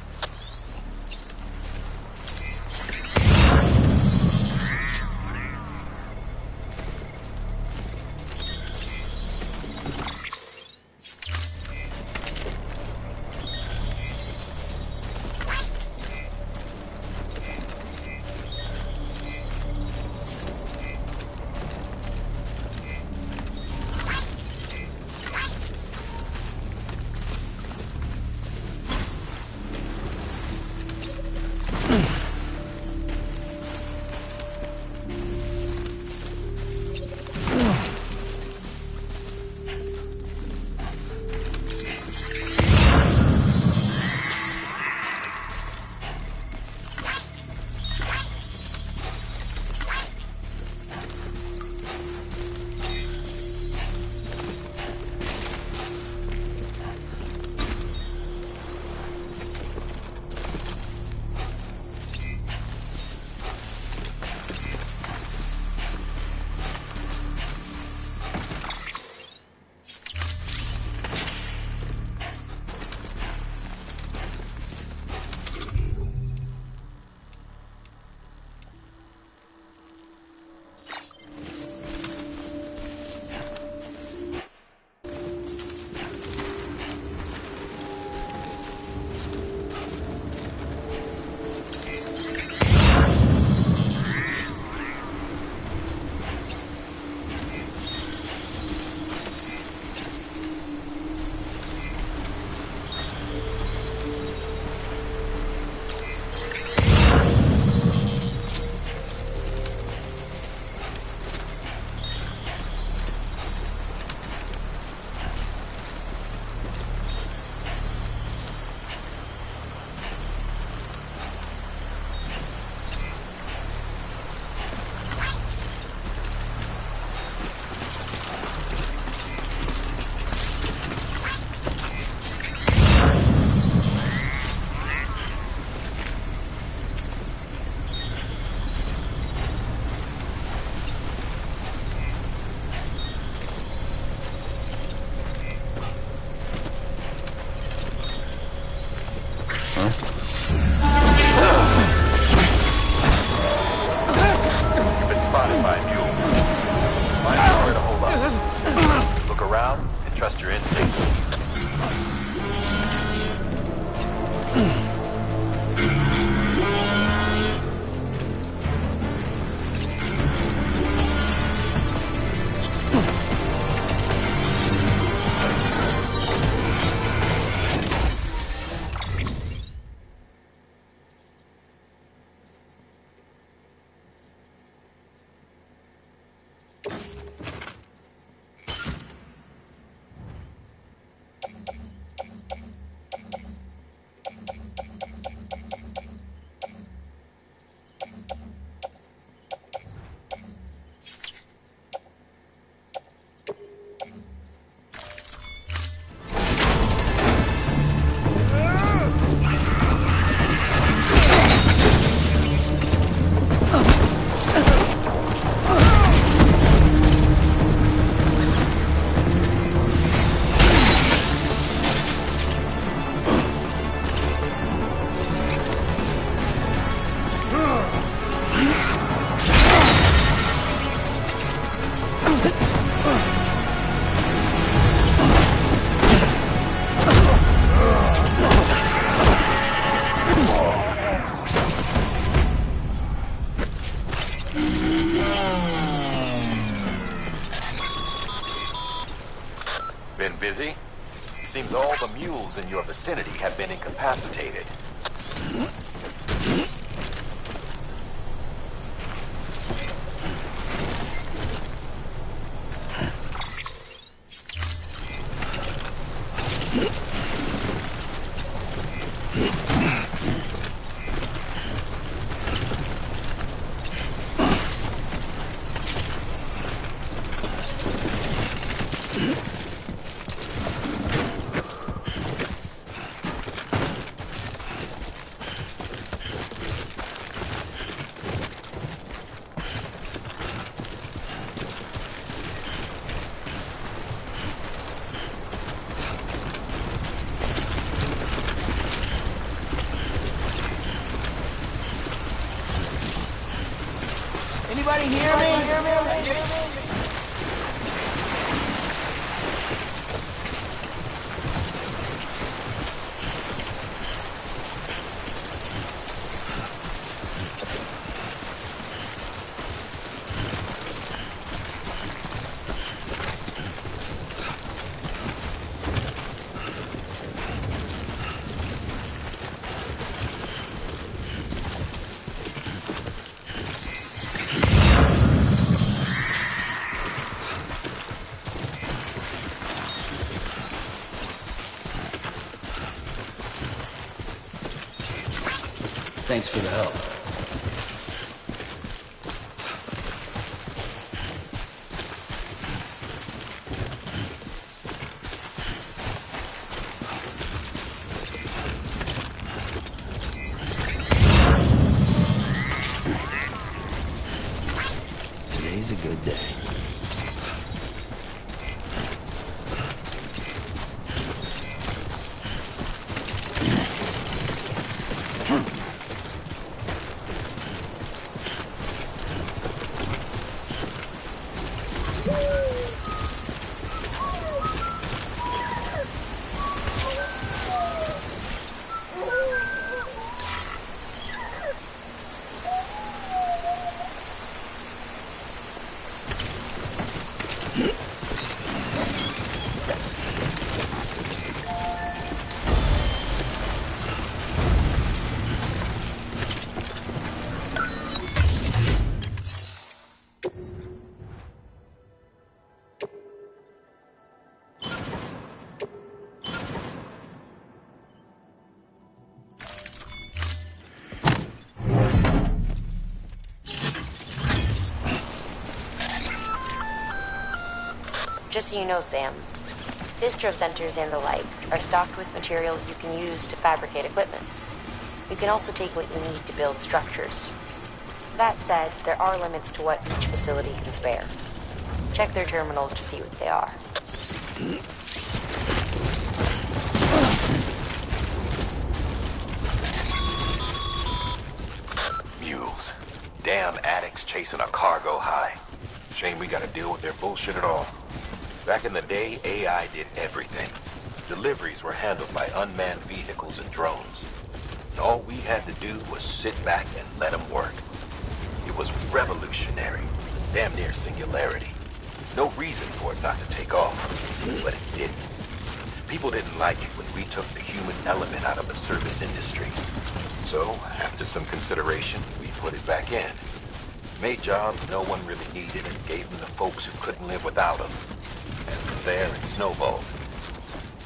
trust your instincts. Been busy? Seems all the mules in your vicinity have been incapacitated. Anybody hear me? Thanks for the help. Today's a good day. Just so you know, Sam, distro centers and the like are stocked with materials you can use to fabricate equipment. You can also take what you need to build structures. That said, there are limits to what each facility can spare. Check their terminals to see what they are. Mules. Damn addicts chasing a cargo high. Shame we gotta deal with their bullshit at all. Back in the day, AI did everything. Deliveries were handled by unmanned vehicles and drones. And all we had to do was sit back and let them work. It was revolutionary, damn near singularity. No reason for it not to take off, but it didn't. People didn't like it when we took the human element out of the service industry. So, after some consideration, we put it back in. Made jobs no one really needed and gave them to folks who couldn't live without them. And from there, it snowballed.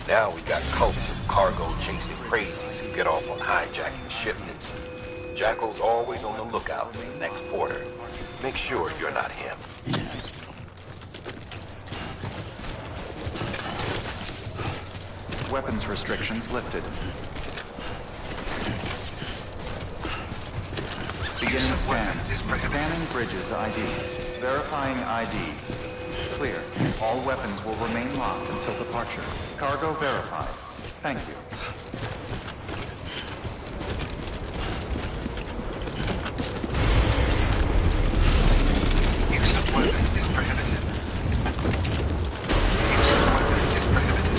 Now we got cults of cargo-chasing crazies who get off on hijacking shipments. Jackal's always on the lookout for the next porter. Make sure you're not him. Weapons restrictions lifted. Beginning scan. Scanning bridges ID. Verifying ID. Clear. All weapons will remain locked until departure. Cargo verified. Thank you. Use of weapons is prohibited. Use of weapons is prohibited.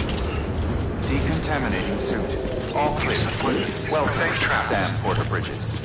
Decontaminating suit. All clear. Well safe trap. Sam Porter Bridges.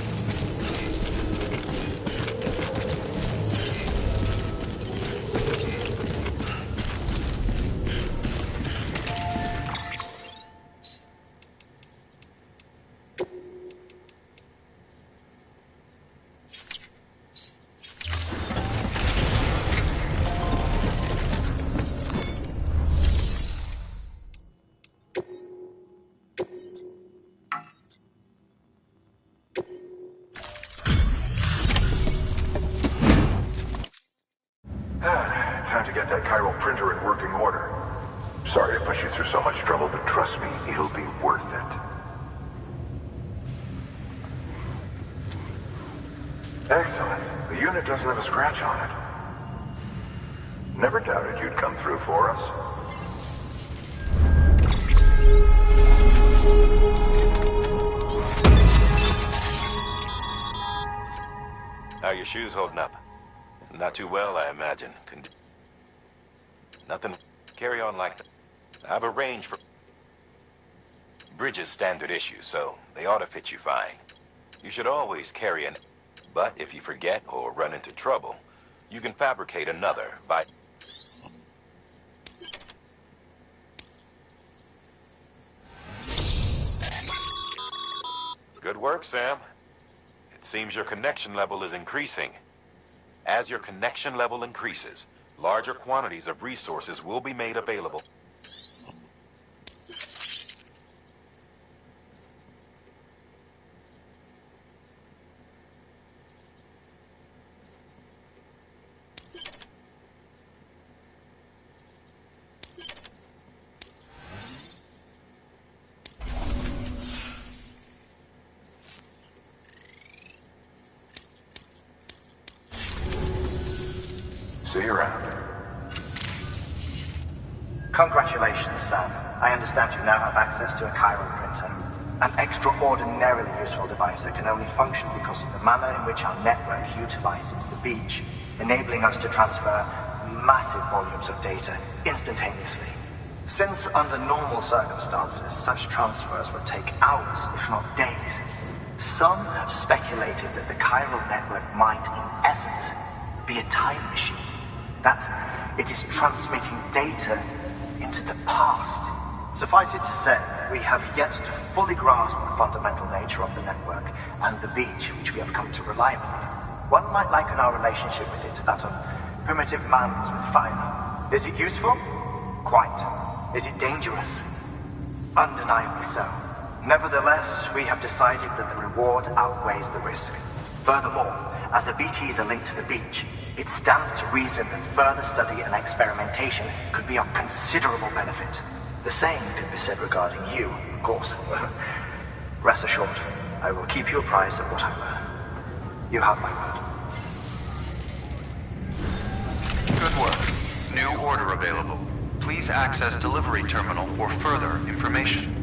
Time to get that chiral printer in working order. Sorry to push you through so much trouble, but trust me, it'll be worth it. Excellent. The unit doesn't have a scratch on it. Never doubted you'd come through for us. How your shoes holding up? Not too well, I imagine. Nothing. Carry on like that. I've arranged for Bridges standard issue, so they ought to fit you fine. You should always carry an... But if you forget or run into trouble, you can fabricate another by... Good work, Sam. It seems your connection level is increasing. As your connection level increases, larger quantities of resources will be made available. See you around. Congratulations, Sam. I understand you now have access to a chiral printer. An extraordinarily useful device that can only function because of the manner in which our network utilizes the beach, enabling us to transfer massive volumes of data instantaneously. Since under normal circumstances, such transfers would take hours, if not days, some have speculated that the chiral network might, in essence, be a time machine. That it is transmitting data into the past. Suffice it to say, we have yet to fully grasp the fundamental nature of the network and the beach which we have come to rely upon. One might liken our relationship with it to that of primitive mans with fire. Is it useful? Quite. Is it dangerous? Undeniably so. Nevertheless, we have decided that the reward outweighs the risk. Furthermore, as the BTs are linked to the beach, it stands to reason that further study and experimentation could be of considerable benefit. The same can be said regarding you, of course. Rest assured, I will keep you apprised of what I learn. You have my word. Good work. New order available. Please access delivery terminal for further information.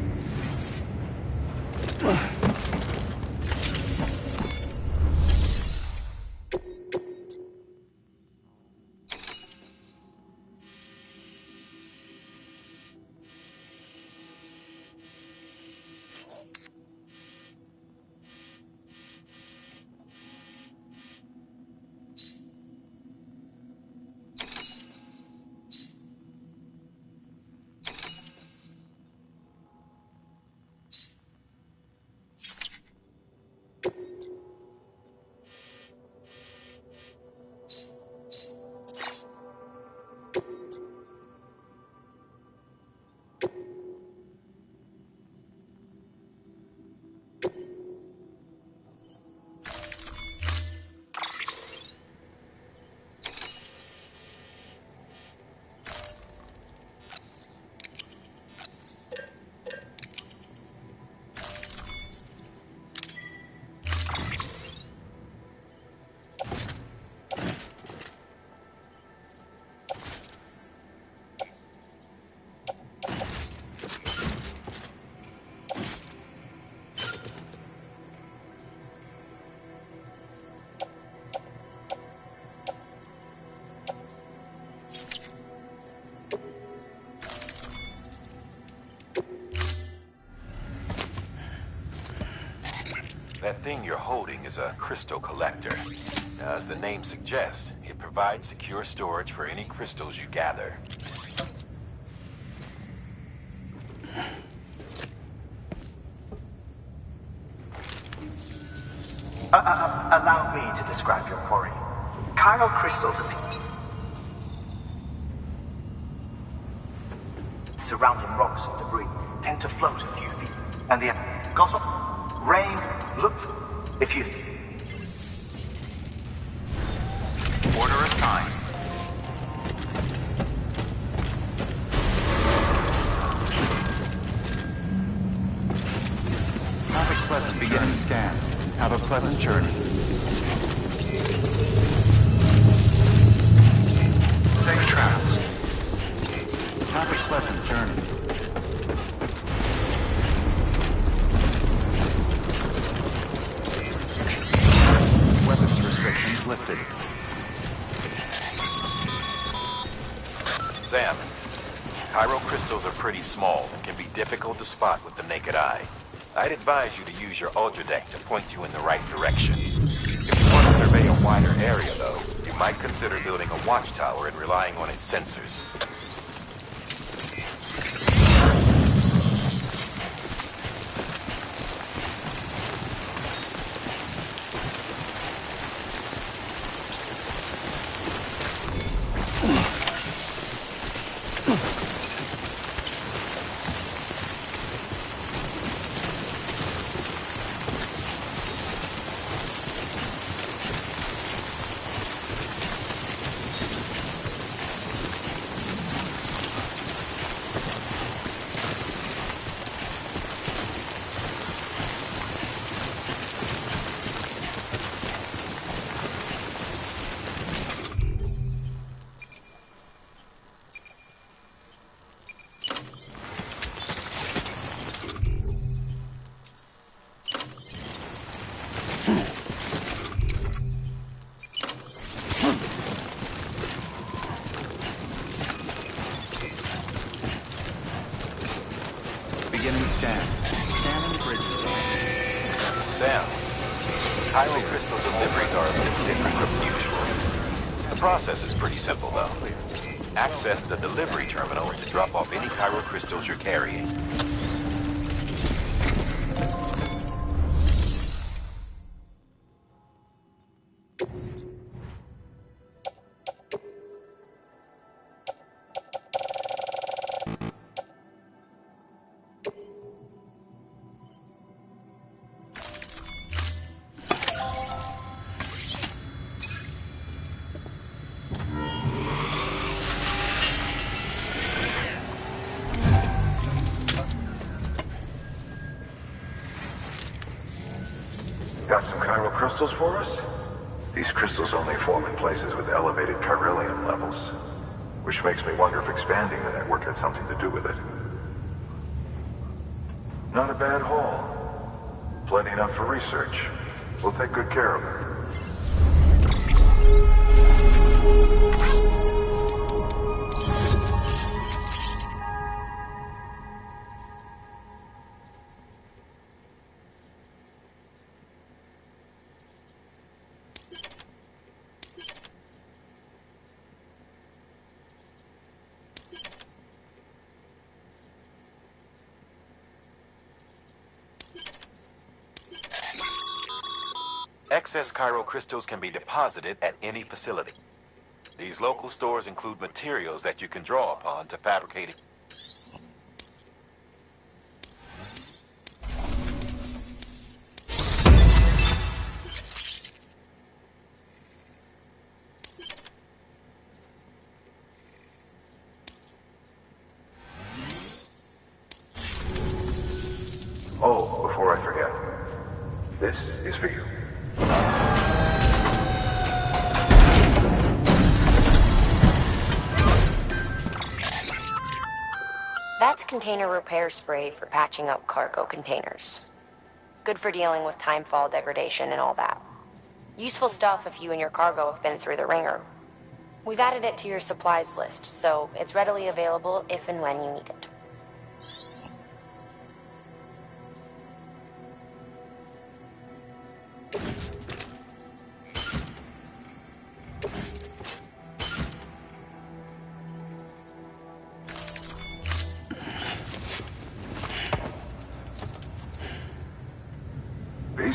That thing you're holding is a crystal collector. Now, as the name suggests, it provides secure storage for any crystals you gather. Allow me to describe your quarry. Chiral crystals appear. Surrounding rocks or debris tend to float a few feet, and the gossip, rain, look if you. Order assigned. Have a pleasant beginning scan. Have a pleasant journey. Safe travels. Have a pleasant journey. Weapons restrictions lifted. Sam, chiral crystals are pretty small and can be difficult to spot with the naked eye. I'd advise you to use your Ultra Deck to point you in the right direction. If you want to survey a wider area, though, you might consider building a watchtower and relying on its sensors. Beginning scan. Scanning bridges. Sam, chiral crystal deliveries are a bit different from usual. The process is pretty simple, though. Access the delivery terminal to drop off any chiral crystals you're carrying. Got some chiral crystals for us? These crystals only form in places with elevated chiralium levels, which makes me wonder if expanding the network had something to do with it. Not a bad haul. Plenty enough for research. We'll take good care of it. Excess chiral crystals can be deposited at any facility. These local stores include materials that you can draw upon to fabricate it. Oh, before I forget, this is for you. That's container repair spray for patching up cargo containers. Good for dealing with timefall degradation and all that. Useful stuff if you and your cargo have been through the ringer. We've added it to your supplies list, so it's readily available if and when you need it.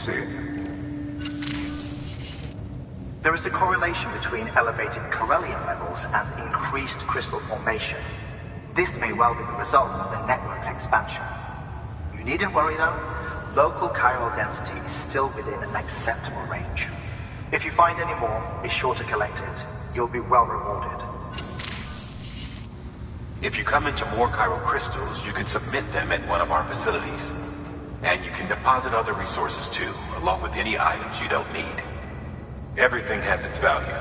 say it. There is a correlation between elevated Corellium levels and increased crystal formation. This may well be the result of the network's expansion. You needn't worry though. Local chiral density is still within an acceptable range. If you find any more, be sure to collect it. You'll be well rewarded. If you come into more chiral crystals, you can submit them at one of our facilities. And you can deposit other resources too, along with any items you don't need. Everything has its value.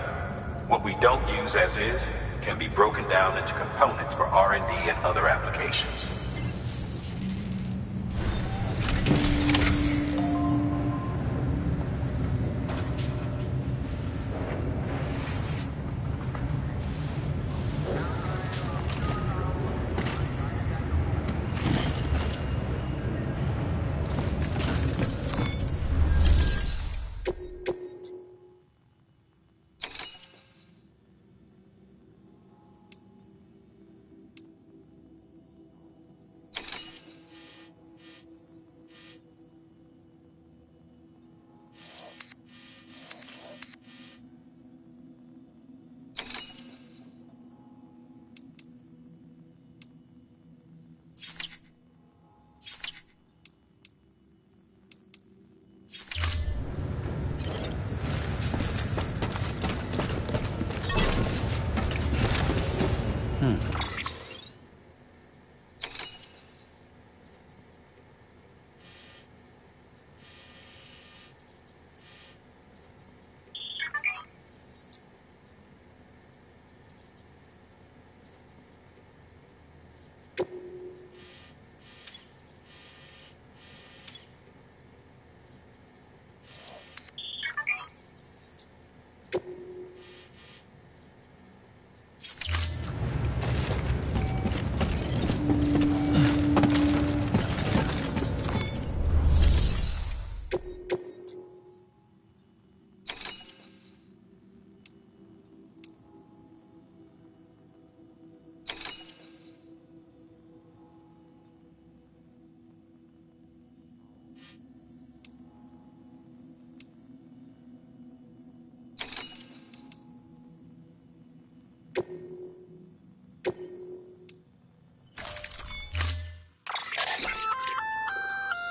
What we don't use as is can be broken down into components for R&D and other applications.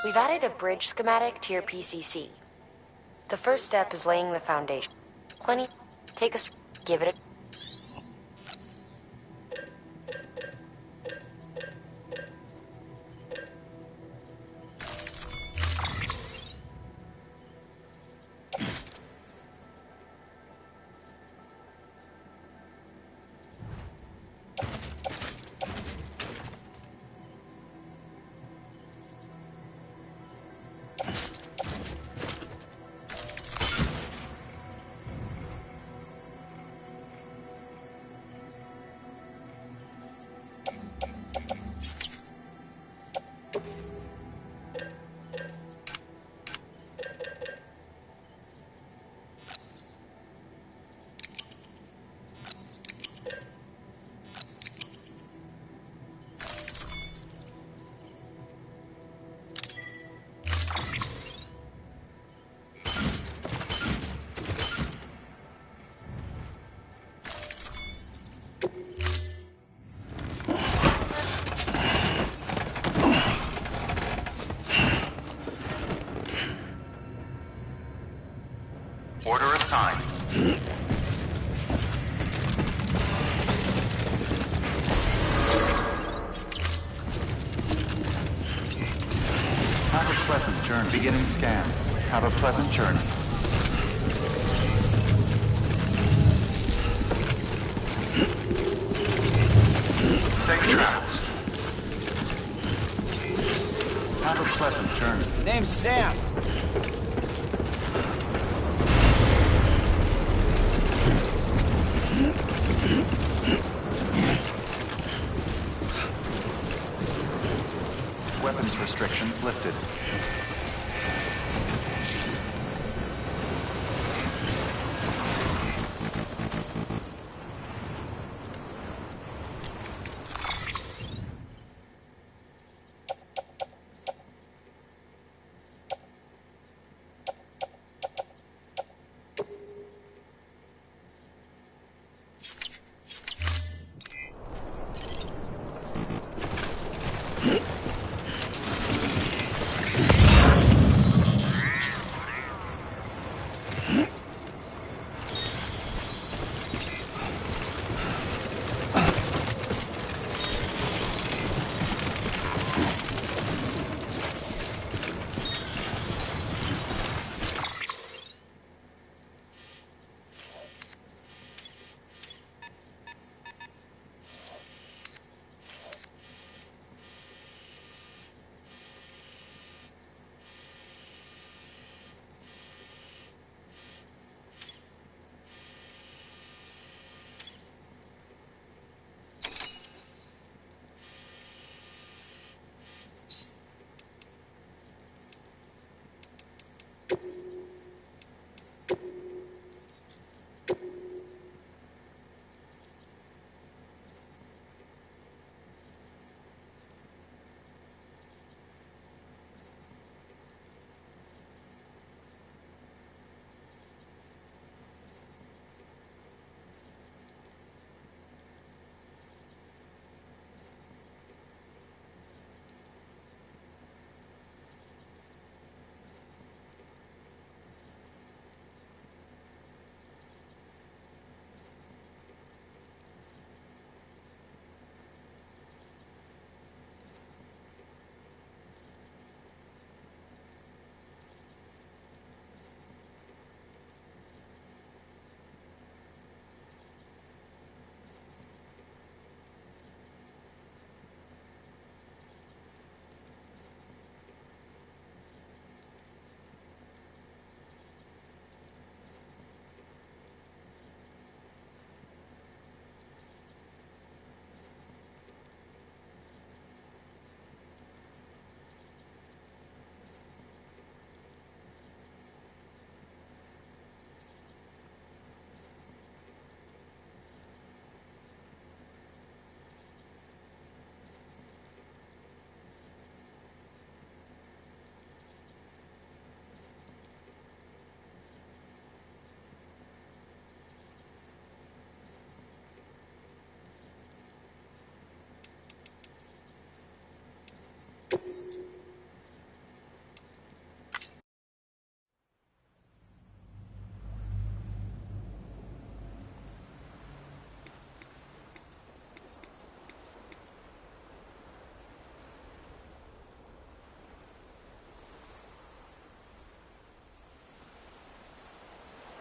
We've added a bridge schematic to your PCC. The first step is laying the foundation. Plenty. Take a... give it a... Order assigned. Have a pleasant journey. Beginning scan. Have a pleasant journey. Safe travels. Have a pleasant journey. Name's Sam. Weapons restrictions lifted.